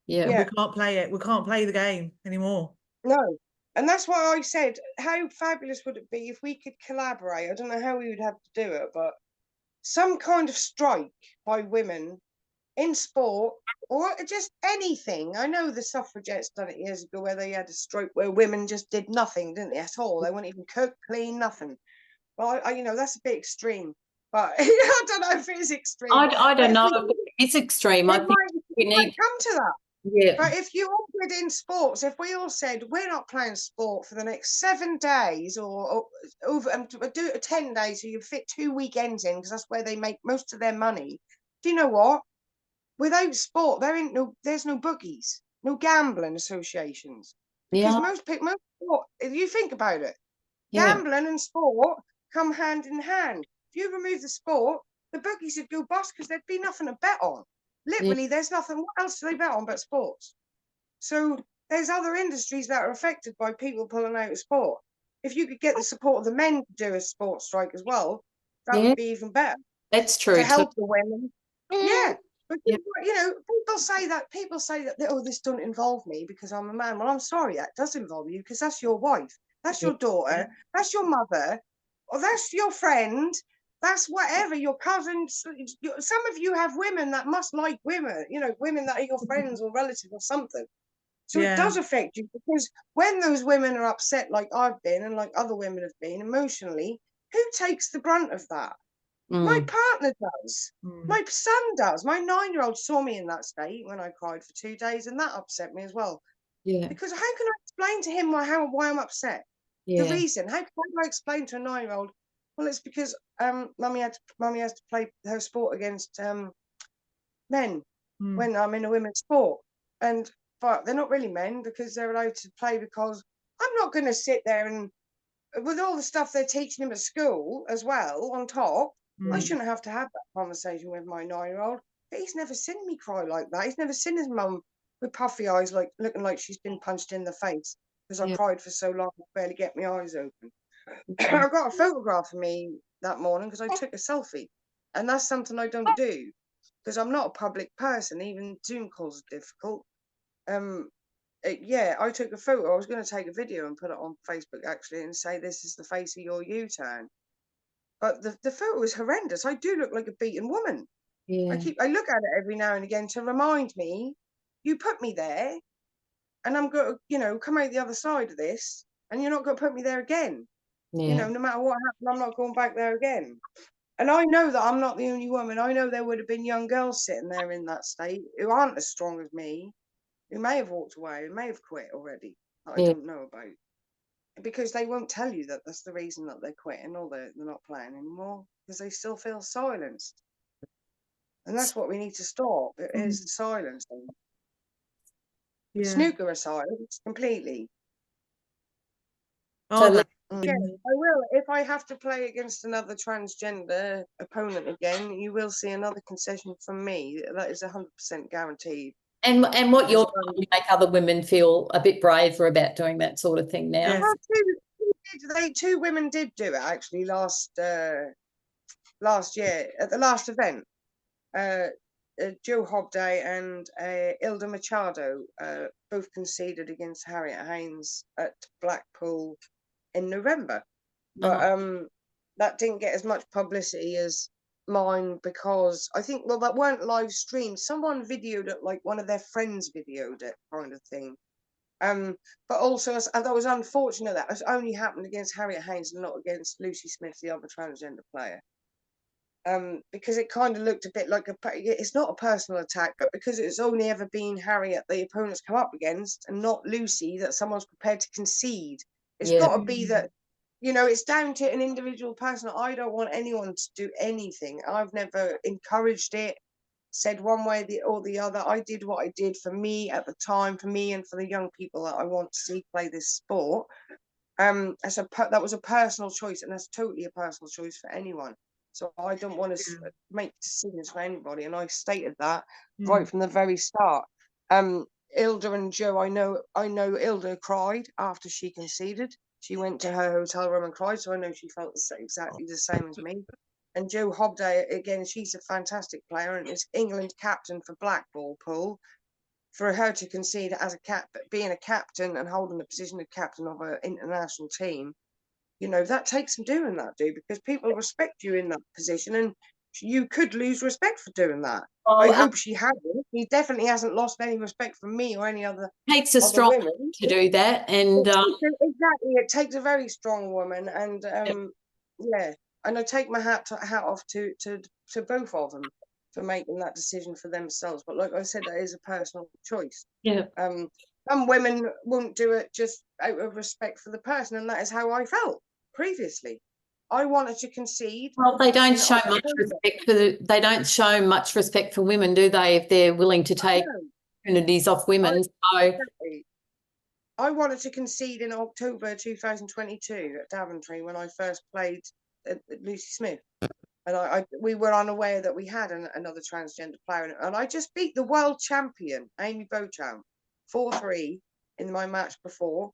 Yeah. And we can't play it. We can't play the game anymore. No. And that's why I said, how fabulous would it be if we could collaborate? I don't know how we would have to do it, but some kind of strike by women in sport or just anything. I know the suffragettes done it years ago where they had a strike where women just did nothing, didn't they, at all? They wouldn't even cook, clean, nothing. Well, I you know, that's a bit extreme, but I don't know if it is extreme. I don't know if it's extreme. I think we might need. come to that. Yeah. But if you all did in sports, if we all said we're not playing sport for the next 7 days or over do it 10 days, so you fit 2 weekends in because that's where they make most of their money. Do you know what? Without sport, there's no bookies, no gambling associations. Because Yeah. most sport, if you think about it, Yeah. gambling and sport come hand in hand. If you remove the sport, the bookies would go bust because there'd be nothing to bet on. Literally, there's nothing. What else do they bet on but sports? So there's other industries that are affected by people pulling out of sport. If you could get the support of the men to do a sports strike as well, that would be even better. That's true. To help the women. Yeah. But Yeah. you know, people say that oh, this doesn't involve me because I'm a man. Well, I'm sorry, that does involve you because that's your wife, that's your daughter, that's your mother, or that's your friend, that's whatever, your cousins. Some of you have women that must like women, you know, women that are your friends or relatives or something. So it does affect you, because when those women are upset, like I've been and like other women have been emotionally, who takes the brunt of that? My partner does. My son does. My 9-year-old saw me in that state when I cried for 2 days, and that upset me as well. Yeah. Because how can I explain to him why I'm upset? The reason. How can I explain to a 9-year-old? Well, it's because mummy has to play her sport against men when I'm in a women's sport, but they're not really men because they're allowed to play. Because I'm not going to sit there and with all the stuff they're teaching him at school as well on top. I shouldn't have to have that conversation with my 9-year-old. But he's never seen me cry like that. He's never seen his mum with puffy eyes, like looking like she's been punched in the face because I cried for so long, I barely get my eyes open. I got a photograph of me that morning because I took a selfie, and that's something I don't do because I'm not a public person. Even Zoom calls are difficult. Yeah, I took a photo. I was going to take a video and put it on Facebook actually and say, this is the face of your U-turn. But the photo is horrendous. I do look like a beaten woman. Yeah. I look at it every now and again to remind me, you put me there and I'm going to, you know, come out the other side of this and you're not going to put me there again. Yeah. You know, no matter what happened, I'm not going back there again. And I know that I'm not the only woman. I know there would have been young girls sitting there in that state who aren't as strong as me, who may have walked away, who may have quit already, that I don't know about. Because they won't tell you that that's the reason that they're quitting or they're not playing anymore, because they still feel silenced. And that's what we need to stop. It is the silencing. Snooker are silenced completely. So Yeah, I will. If I have to play against another transgender opponent again, you will see another concession from me. That is 100% guaranteed. And what you're doing to make other women feel a bit braver about doing that sort of thing now. Well, two women did do it actually last year at the last event. Joe Hobday and Ilda Machado both conceded against Harriet Haynes at Blackpool in November. But that didn't get as much publicity as mine, because I think, well, that weren't live streamed. Someone videoed it, like one of their friends videoed it, kind of thing. But also, that was unfortunate that it only happened against Harriet Haynes and not against Lucy Smith, the other transgender player. Because it kind of looked a bit like it's not a personal attack, but because it's only ever been Harriet the opponents come up against and not Lucy, that someone's prepared to concede. It's got to be that, you know, it's down to an individual person. I don't want anyone to do anything. I've never encouraged it, said one way or the other. I did what I did for me at the time, for me and for the young people that I want to see play this sport. That was a personal choice, and that's totally a personal choice for anyone. So I don't want to make decisions for anybody, and I stated that right from the very start. Ilda and Joe, I know Ilda cried after she conceded. She went to her hotel room and cried, so I know she felt exactly the same as me. And Joe Hobday, again, she's a fantastic player and is England captain for Blackpool Pool. For her to concede as being a captain and holding the position of captain of an international team, you know, that takes some doing that, because people respect you in that position, and you could lose respect for doing that. I hope she hasn't. He definitely hasn't lost any respect from me or any other. It takes a strong woman to do that, and exactly, it takes a very strong woman, and and I take my hat off to both of them for making that decision for themselves. But like I said, that is a personal choice. Some women won't do it just out of respect for the person, and that is how I felt previously. I wanted to concede. Well, they don't show much respect they don't show much respect for women, do they, if they're willing to take opportunities off women? I wanted to concede in October 2022 at Daventry when I first played Lucy Smith. And we were unaware that we had another transgender player, and I just beat the world champion, Amy Beauchamp, 4-3 in my match before,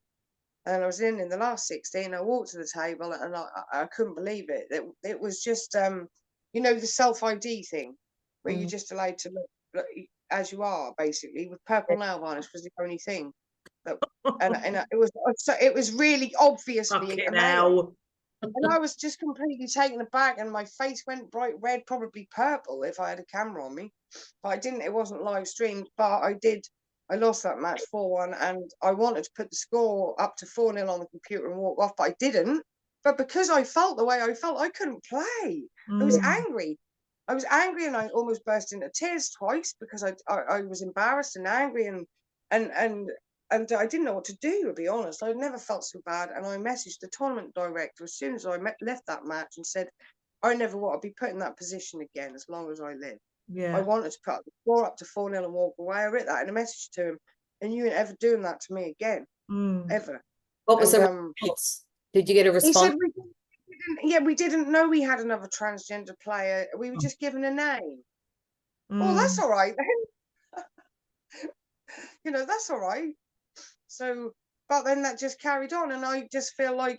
and I was in the last 16. I walked to the table and I couldn't believe it. It was just you know, the self-ID thing, where you're just allowed to look as you are, basically, with purple nail varnish was the only thing that, and it was really obviously a male. And I was just completely taken aback, and my face went bright red, probably purple if I had a camera on me. But I didn't, it wasn't live streamed, but I lost that match 4-1, and I wanted to put the score up to 4-0 on the computer and walk off, but I didn't. But because I felt the way I felt, I couldn't play. I was angry. And I almost burst into tears twice because I was embarrassed and angry, and I didn't know what to do, to be honest. I'd never felt so bad. And I messaged the tournament director as soon as I left that match and said, I never want to be put in that position again as long as I live. I wanted to put the score up to 4-0 and walk away. I wrote that in a message to him. And you ain't ever doing that to me again. Ever. What was the response? Did you get a response? He said we didn't know we had another transgender player. We were just given a name. Well, that's all right then. You know, that's all right. So, but then that just carried on, and I just feel like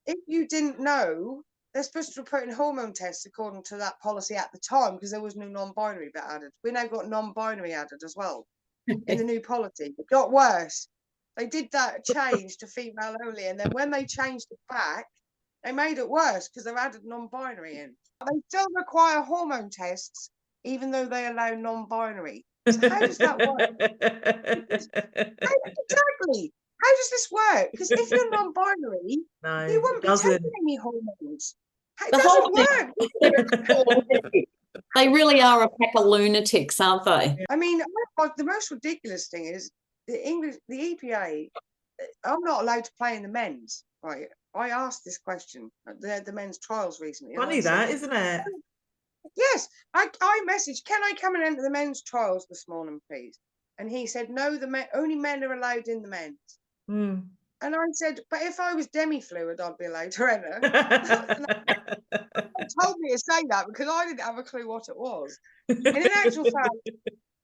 if you didn't know, they're supposed to be putting hormone tests according to that policy at the time, because there was no non-binary bit added. We now got non-binary added as well in the new policy. It got worse. They did that change to female only, and then when they changed it back, they made it worse because they've added non-binary in. They still require hormone tests, even though they allow non-binary. So how does that work? Exactly. How does this work? Because if you're non-binary, you wouldn't be taking any hormones. It doesn't work. They really are a pack of lunatics, aren't they? I mean, the most ridiculous thing is the EPA. I'm not allowed to play in the men's, right? I asked this question at the men's trials recently. Funny that, isn't it? Yes, I messaged, can I come and enter the men's trials this morning, please? And he said, no, only men are allowed in the men's. And I said, but if I was demi-fluid, I'd be allowed to enter. They told me to say that because I didn't have a clue what it was. And in actual fact,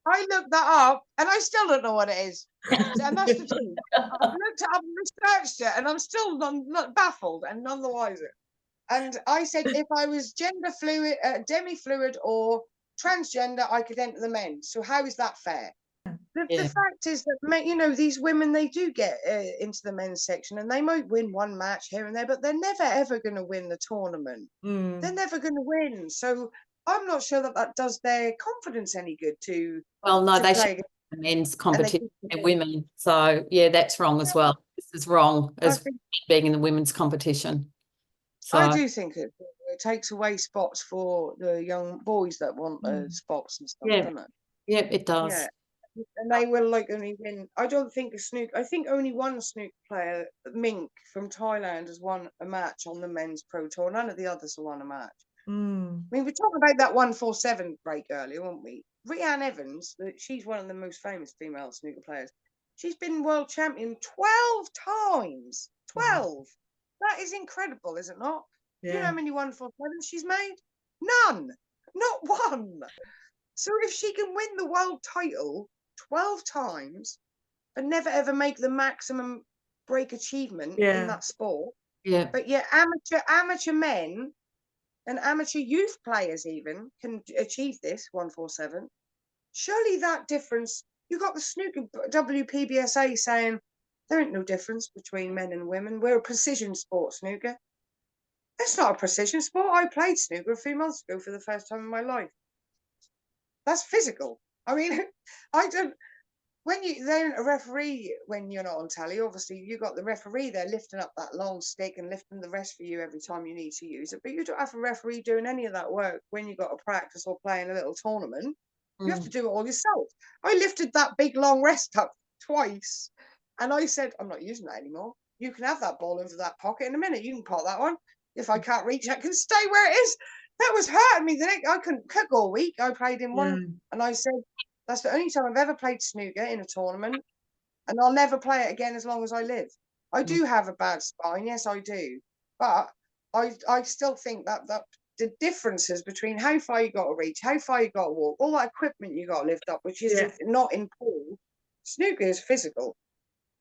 I looked that up and I still don't know what it is. And that's the truth. I've looked it up and researched it, and I'm still not baffled and none the wiser. And I said, if I was gender fluid, demi-fluid or transgender, I could enter the men. So how is that fair? The Yeah. fact is that, you know, these women, they do get into the men's section and they might win one match here and there, but they're never, ever going to win the tournament. They're never going to win. So I'm not sure that that does their confidence any good to Well, no, they play should the men's and competition and women. So yeah, that's wrong as well. This is wrong I as think, being in the women's competition. So I do think it takes away spots for the young boys that want spots and stuff, yeah, doesn't it? yeah, it does. Yeah. And they will like only win. I don't think I think only one snooker player, Mink from Thailand, has won a match on the men's pro tour. None of the others have won a match. I mean, we were talking about that 147 break earlier, weren't we? Rhiannon Evans, she's one of the most famous female snooker players. She's been world champion 12 times. 12. Wow. That is incredible, is it not? Yeah. Do you know how many 147 she's made? None. Not one. So if she can win the world title 12 times and never ever make the maximum break achievement in that sport, but yet amateur men and amateur youth players even can achieve this 147, surely that difference, you got the snooker WPBSA saying there ain't no difference between men and women, we're a precision sport, snooker. That's not a precision sport. I played snooker a few months ago for the first time in my life. That's physical. I mean, I don't. When they're a referee, when you're not on telly, obviously you got the referee there lifting up that long stick and lifting the rest for you every time you need to use it. But you don't have a referee doing any of that work when you got to practice or play in a little tournament. You have to do it all yourself. I lifted that big long rest up twice, and I said, I'm not using that anymore. You can have that ball over that pocket in a minute. You can pot that one. If I can't reach it, I can stay where it is. That was hurting me. I couldn't cook all week. I played in one, and I said, that's the only time I've ever played snooker in a tournament, and I'll never play it again as long as I live. I do have a bad spine, yes, I do, but I still think that the differences between how far you got to reach, how far you got to walk, all that equipment you got to lift up, which is not in pool. Snooker is physical.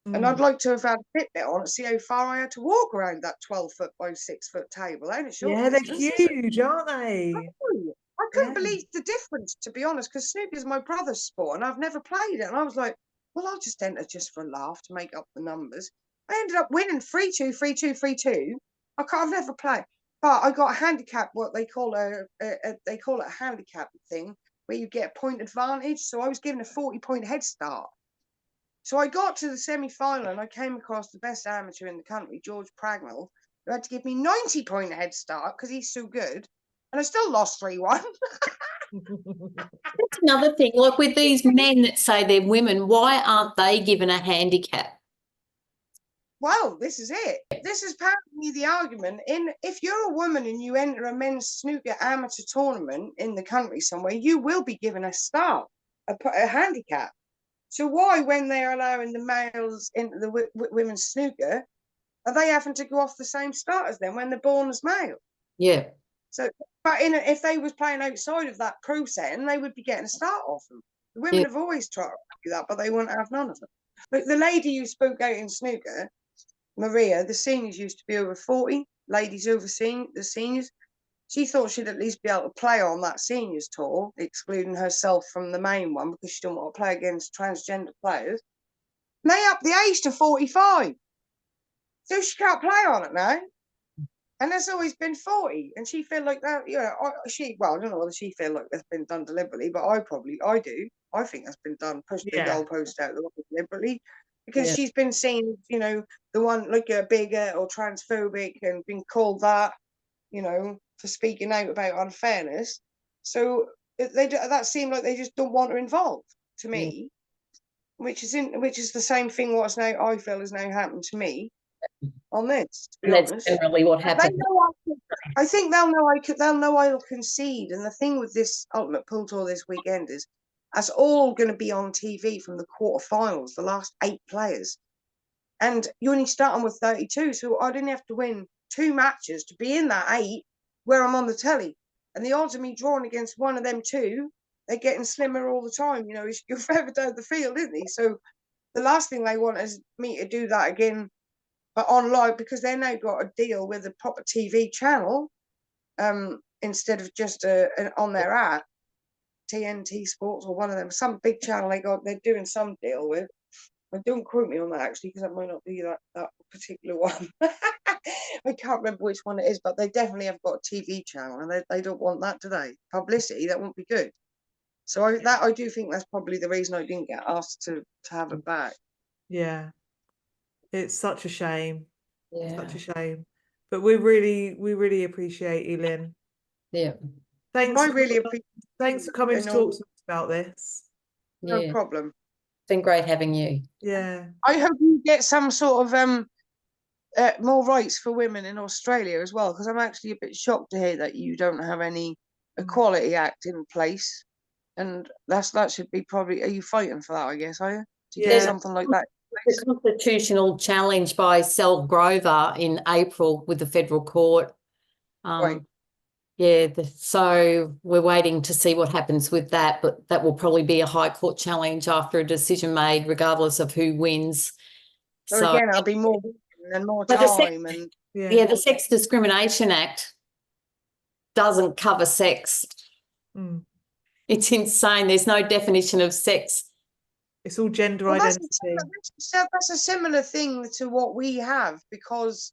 And I'd like to have had a Fitbit on and see how far I had to walk around that 12 foot by 6 foot table. Yeah, they're huge, aren't they? I couldn't believe the difference, to be honest, because snooker is my brother's sport and I've never played it. And I was like, well, I'll just enter just for a laugh to make up the numbers. I ended up winning 3-2, 3-2, 3-2. I've never played, but I got a handicap, what they call they call it a handicap thing, where you get a point advantage. So I was given a 40-point head start. So I got to the semi-final and I came across the best amateur in the country, George Pragnell, who had to give me 90-point head start because he's so good. And I still lost 3-1. That's another thing. Like with these men that say they're women, why aren't they given a handicap? Well, this is it. This is apparently the argument. If you're a woman and you enter a men's snooker amateur tournament in the country somewhere, you will be given a start, a handicap. So why, when they're allowing the males into the women's snooker, are they having to go off the same start as them when they're born as male? Yeah. So, but if they was playing outside of that pro setting, they would be getting a start off them. The women have always tried to do that, but they wouldn't have none of them. But the lady who spoke out in snooker, Maria, the seniors used to be over 40, ladies over the seniors. She thought she'd at least be able to play on that seniors tour, excluding herself from the main one because she didn't want to play against transgender players. And they upped the age to 45. So she can't play on it now. And that's always been 40. And she feel like that, well, I don't know whether she feel like that's been done deliberately, but I do. I think that's been done, pushed the goalpost out the way deliberately. Because she's been seen, the one like a bigot or transphobic and been called that, for speaking out about unfairness. So that seemed like they just don't want her involved to me, which is the same thing I feel has now happened to me on this. To be honest, generally what happened. I think they'll know I'll concede. And the thing with this Ultimate Pool Tour this weekend is that's all going to be on TV from the quarterfinals, the last 8 players. And you're only starting with 32, so I didn't have to win 2 matches to be in that 8 where I'm on the telly. And the odds of me drawing against one of them 2, they're getting slimmer all the time. You're further down the field, isn't he? So the last thing they want is me to do that again, but online, because they've now got a deal with a proper TV channel instead of just on their app. TNT Sports or one of them, some big channel they're doing some deal with. And don't quote me on that actually, because that might not be that particular one. I can't remember which one it is, but they definitely have got a TV channel, and they don't want that today. Publicity, that won't be good. So I do think that's probably the reason I didn't get asked to have it back. Yeah, it's such a shame. Yeah. Such a shame. But we really appreciate you, Lynn. Yeah. Thanks. I really appreciate. Thanks for coming to talk to us about this. No Yeah. problem. It's been great having you. Yeah. I hope you get some sort of more rights for women in Australia as well, because I'm actually a bit shocked to hear that you don't have any Equality Act in place, and that should be probably. Are you fighting for that? I guess, are you, to get something like that? The constitutional challenge by Sel Grover in April with the federal court. Right. Yeah, so we're waiting to see what happens with that, but that will probably be a high court challenge after a decision made, regardless of who wins. So again, I'll be more and more But time the Sex Discrimination Act doesn't cover sex. Mm. It's insane. There's no definition of sex. It's all gender well, identity. that's a similar thing to what we have, because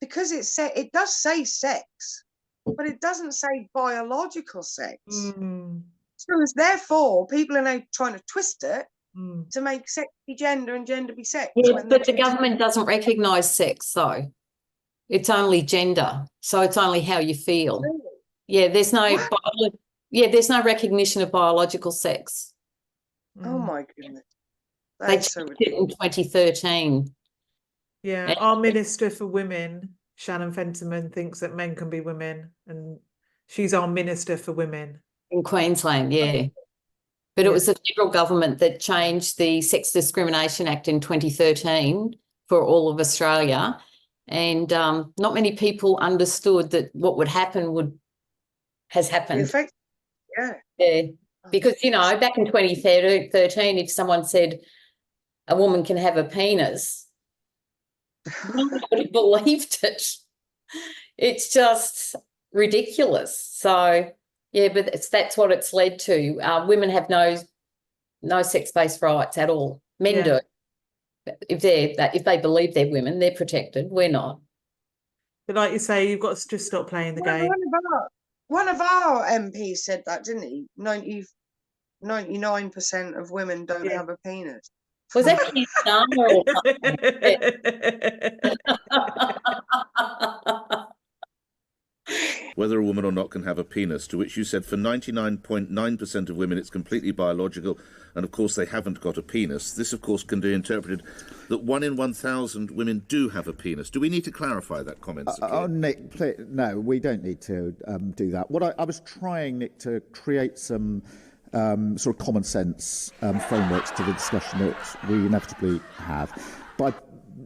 it does say sex, but it doesn't say biological sex. Mm. So therefore, people are now trying to twist it to make sex be gender and gender be sex. Yeah, but the government doesn't recognise sex, though. It's only gender, so it's only how you feel. Really? Yeah, there's no there's no recognition of biological sex. Oh my goodness. They changed it in 2013. Yeah, our Minister for Women, Shannon Fentiman, thinks that men can be women, and she's our Minister for Women. In Queensland, yeah. But it was the federal government that changed the Sex Discrimination Act in 2013 for all of Australia. And not many people understood that what would happen has happened. Yeah. Because, back in 2013, if someone said a woman can have a penis, no one would have believed it. It's just ridiculous. So, yeah, but that's what it's led to. Women have no sex-based rights at all. Men do. If they believe they're women, they're protected. We're not. But like you say, you've got to just stop playing the game. One of our MPs said that, didn't he? 99% of women don't have a penis. Was that his son or Whether a woman or not can have a penis, to which you said for 99.9% of women it's completely biological, and of course they haven't got a penis. This, of course, can be interpreted that 1 in 1,000 women do have a penis. Do we need to clarify that comment? Nick, no, we don't need to do that. What I was trying, Nick, to create some sort of common sense frameworks to the discussion that we inevitably have, by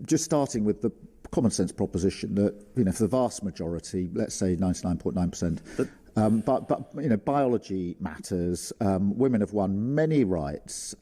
just starting with the common sense proposition that, for the vast majority, let's say 99.9%, but biology matters. Women have won many rights,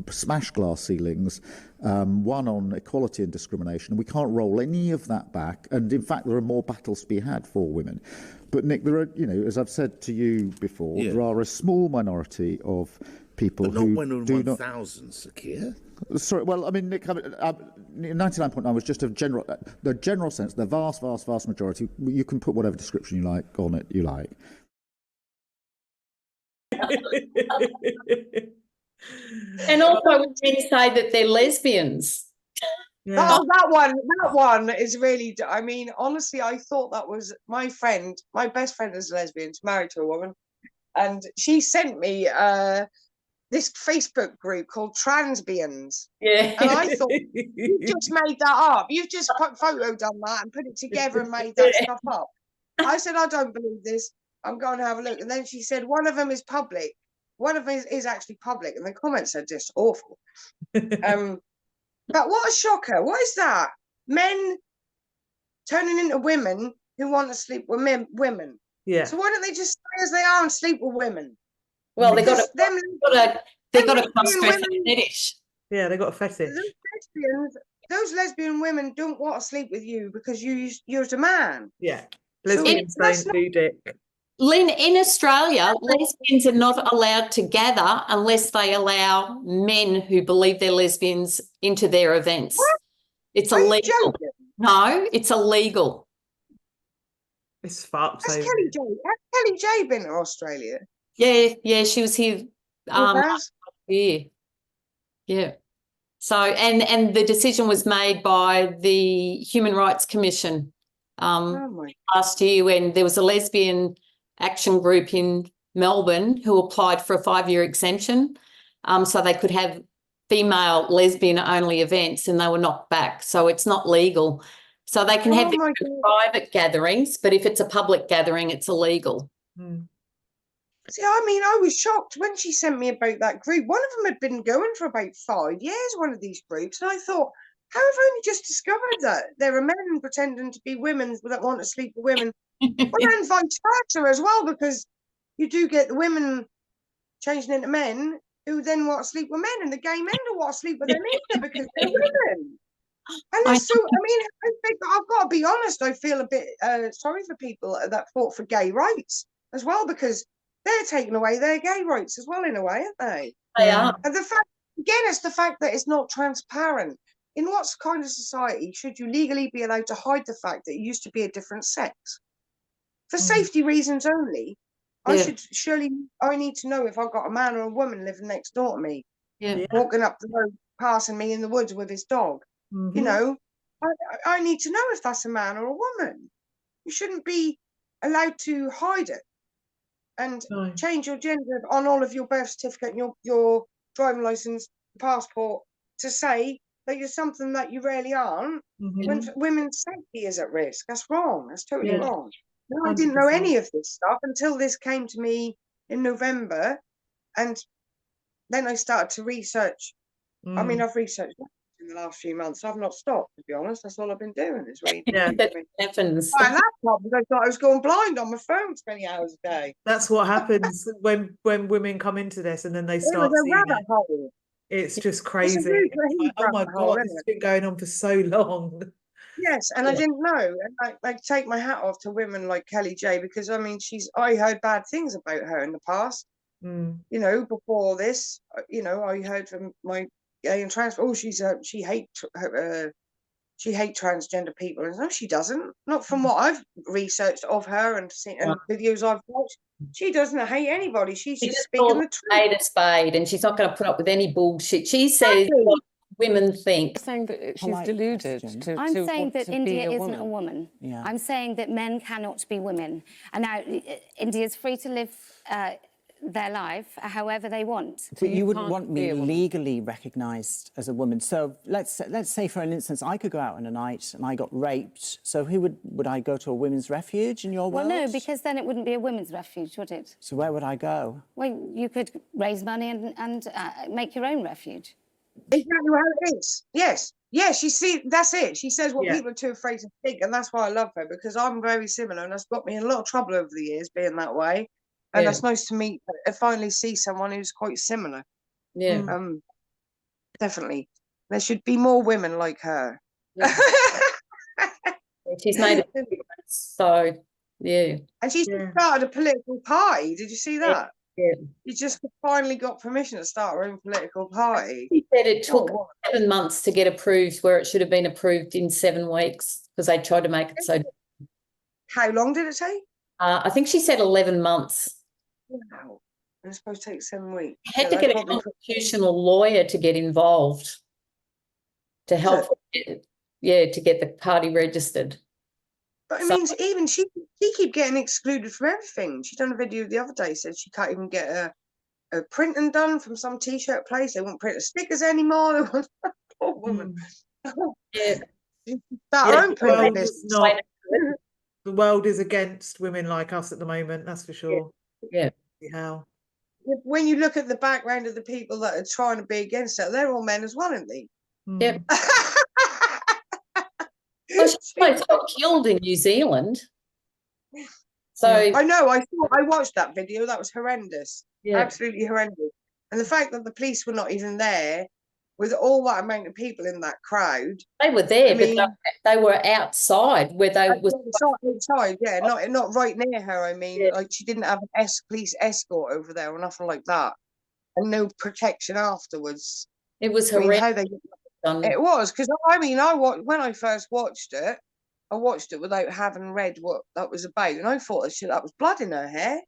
smashed glass ceilings, won on equality and discrimination. We can't roll any of that back. And in fact, there are more battles to be had for women. But Nick, there are, as I've said to you before, there are a small minority of people who do not. 1,000, Sakir. Sorry, well, I mean, Nick, 99.9 was just the general sense, the vast majority. You can put whatever description you like on it, you like. And also, we can say that they're lesbians. Yeah. Oh, that one is really. I mean, honestly, I thought that was my friend. My best friend is a lesbian. She's married to a woman, and she sent me this Facebook group called Transbians. Yeah. And I thought, you just made that up. You've just photo done that and put it together and made that stuff up. I said, I don't believe this. I'm going to have a look. And then she said, one of them is public. One of them is actually public. And the comments are just awful. But what a shocker. What is that? Men turning into women who want to sleep with women. Yeah. So why don't they just stay as they are and sleep with women? Well, they've got a cross-dressing fetish. Yeah, they've got a fetish. Those lesbian women don't want to sleep with you because you're a man. Yeah. Lesbians don't do dick. Lynn, in Australia, lesbians are not allowed to gather unless they allow men who believe they're lesbians into their events. What? It's Are you illegal. joking? No, it's illegal. It's fucked Has over Kelly here. J? Has Kelly J been to Australia? Yeah, she was here Has? last year. Yeah. So and the decision was made by the Human Rights Commission Oh my. last year when there was a lesbian action group in Melbourne who applied for a 5-year exemption so they could have female lesbian only events, and they were knocked back. So it's not legal. So they can have Oh my their God. private gatherings, but if it's a public gathering, it's illegal. Mm. See, I mean, I was shocked when she sent me about that group. One of them had been going for about 5 years, one of these groups, and I thought, how have I only just discovered that? There are men pretending to be women that want to sleep with women. Well, and vice versa as well, because you do get the women changing into men who then want to sleep with men, and the gay men don't want to sleep with them either because they're women. And I that's so, I mean, I think I've got to be honest, I feel a bit sorry for people that fought for gay rights as well, because they're taking away their gay rights as well, in a way, aren't they? They are. And the fact, again, it's the fact that it's not transparent. In what kind of society should you legally be allowed to hide the fact that you used to be a different sex? For safety reasons only, I Yeah. should surely, I need to know if I've got a man or a woman living next door to me, Yeah. walking up the road, passing me in the woods with his dog. Mhm. You know, I need to know if that's a man or a woman. You shouldn't be allowed to hide it and No. change your gender on all of your birth certificate and your driving license, passport, to say that you're something that you really aren't, Mhm. when women's safety is at risk. That's wrong. That's totally Yeah. wrong. No, I didn't know 100%. any of this stuff until this came to me in November, and then I started to research. I mean, Mm. I've researched in the last few months. I've not stopped, to be honest. That's all I've been doing is reading. Yeah. That happens. My laptop, because I thought I was going blind on my phone 20 hours a day. That's what happens when women come into this and then they It start was a seeing rabbit it. hole. It's just It's a crazy. huge Like, oh my rabbit hole, God, isn't this has it? been going on for so long. Yes, and I didn't know. And I take my hat off to women like Kelly J, because I mean, I heard bad things about her in the past. Mm. You know, before this, you know, I heard from my gay and trans. Oh, she hates transgender people, and no, she doesn't. Not from what I've researched of her and seen and videos I've watched. She doesn't hate anybody. She's She just just speaking calls the a truth. spade a spade, and she's not going to put up with any bullshit. She says Exactly. what women think. Saying that she's Polite deluded question. to I'm saying want that to be India a isn't a woman. woman. Yeah. I'm saying that men cannot be women. And now India's free to live their life however they want. But you wouldn't can't want be me a woman. legally recognised as a woman. So let's say, for an instance, I could go out on a night and I got raped. So who would I go to a women's refuge in your Well, world? no, because then it wouldn't be a women's refuge, would it? So where would I go? Well, you could raise money and make your own refuge. Exactly how it is. Yes. Yes, you see, that's it. She says what Yeah. people are too afraid to think, and that's why I love her, because I'm very similar, and that's got me in a lot of trouble over the years being that way. And Yeah. that's nice to meet, finally see someone who's quite similar. Yeah. Definitely. There should be more women like her. Yeah. She's made a difference. So, yeah. And she's Yeah. started a political party. Did you see that? Yeah. She just finally got permission to start her own political party. She said it took Oh, 7 months to get approved where it should have been approved in 7 weeks because they tried to make it so. how long did it take? I think she said 11 months. Wow. It's supposed to take 7 weeks. Had to Yeah, get a they probably- constitutional lawyer to get involved to help, to get the party registered. But it So- means even she keep getting excluded from everything. She done a video the other day, said she can't even get a printing done from some t-shirt place. They won't print the stickers anymore. They want poor woman. Yeah. Start her own printing Well, business. it's not. The world is against women like us at the moment, that's for sure. Yeah. How? When you look at the background of the people that are trying to be against it, they're all men as well, aren't they? Yep. Well, she almost got killed in New Zealand. So, I know. I watched that video. That was horrendous. yeah. Absolutely horrendous. And the fact that the police were not even there with all that amount of people in that crowd. They were there, I mean, but they were outside where they were. outside, yeah, not right near her. I mean, like she didn't have an police escort over there or nothing like that, and no protection afterwards. It was I mean, horrendous. how they it was, because I mean, when I first watched it, I watched it without having read what that was about, and I thought that was blood in her hair.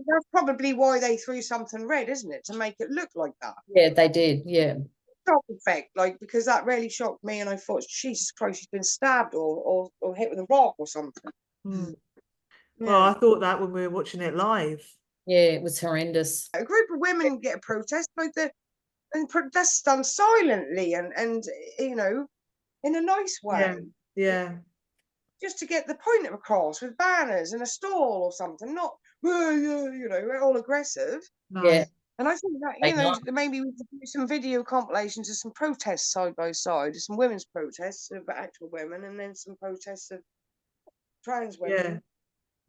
That's probably why they threw something red, isn't it, to make it look like that? Yeah, they did. Yeah. Shock effect, like, because that really shocked me, and I thought, Jesus Christ, she's been stabbed or hit with a rock or something. Mm. Yeah. Well, I thought that when we were watching it live. Yeah, it was horrendous. A group of women get a protest, and protest done silently and you know, in a nice way. Yeah. Just to get the point across with banners in a stall or something, not you know, all aggressive. No. Yeah. And I think that, you know, maybe we could do some video compilations of some protests side by side, some women's protests of actual women, and then some protests of trans women.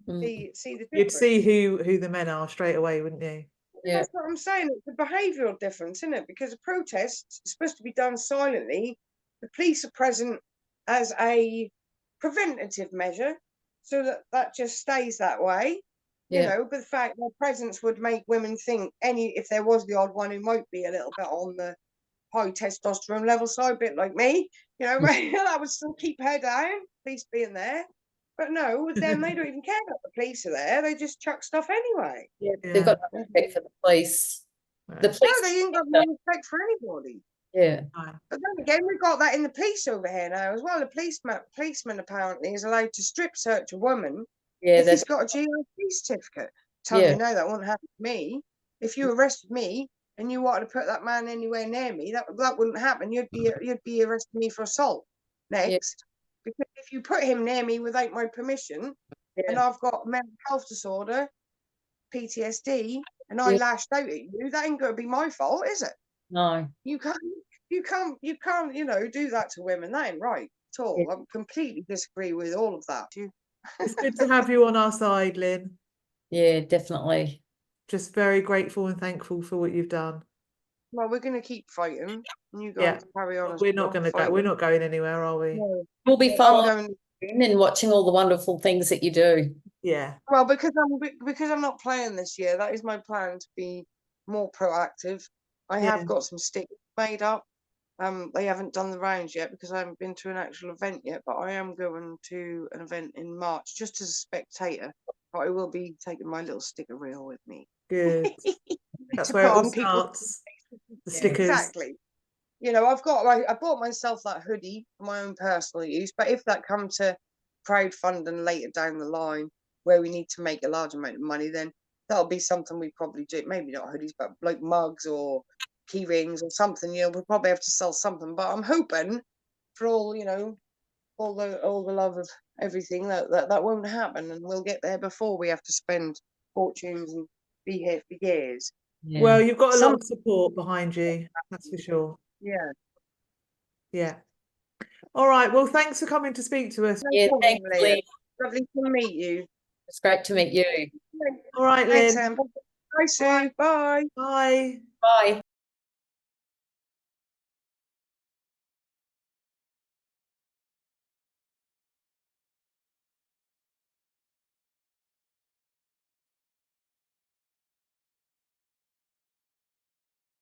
Mm. See the difference. You'd see who the men are straight away, wouldn't you? Yeah. That's what I'm saying. It's a behavioural difference, isn't it? Because a protest is supposed to be done silently. The police are present as a preventative measure, so that just stays that way. You Yeah. know, but the fact their presence would make women think if there was the odd one who might be a little bit on the high testosterone level side, a bit like me, you know, that would still keep her down, police being there. But no, with them, they don't even care that the police are there. They just chuck stuff anyway. Yeah. They've got no respect for the police. The police. No, they ain't got no respect for anybody. Yeah. But then again, we've got that in the police over here now as well. A policeman apparently is allowed to strip search a woman if he's got a GIP certificate. Tell me now, that wouldn't happen to me. If you arrested me and you wanted to put that man anywhere near me, that wouldn't happen. You'd be arresting me for assault next. Because if you put him near me without my permission, and I've got mental health disorder, PTSD, and I lashed out at you, that ain't gonna be my fault, is it? No. You can't, you know, do that to women. That ain't right at all. I completely disagree with all of that. It's good to have you on our side, Lynn. Yeah, definitely. Just very grateful and thankful for what you've done. Well, we're going to keep fighting, and you guys carry on. We're not going to go. We're not going anywhere, are we? No. We'll be following and watching all the wonderful things that you do. Yeah. Well, because I'm not playing this year, that is my plan to be more proactive. I have got some stickers made up. They haven't done the rounds yet because I haven't been to an actual event yet, but I am going to an event in March just as a spectator. But I will be taking my little sticker reel with me. Good. That's where it all starts. The stickers. Exactly. You know, I bought myself that hoodie for my own personal use, but if that comes to crowdfunding later down the line where we need to make a large amount of money, then that'll be something we probably do. Maybe not hoodies, but like mugs or key rings or something. You know, we'll probably have to sell something. But I'm hoping for all, you know, all the love of everything that won't happen, and we'll get there before we have to spend fortunes and be here for years. Yeah. Well, you've got a lot of support behind you, that's for sure. Yeah. Yeah. All right. Well, thanks for coming to speak to us. Yeah, thanks, Lynn. Lovely to meet you. It's great to meet you. All right, Lynn. Thanks, Bye, Sue. Bye. Bye. Bye.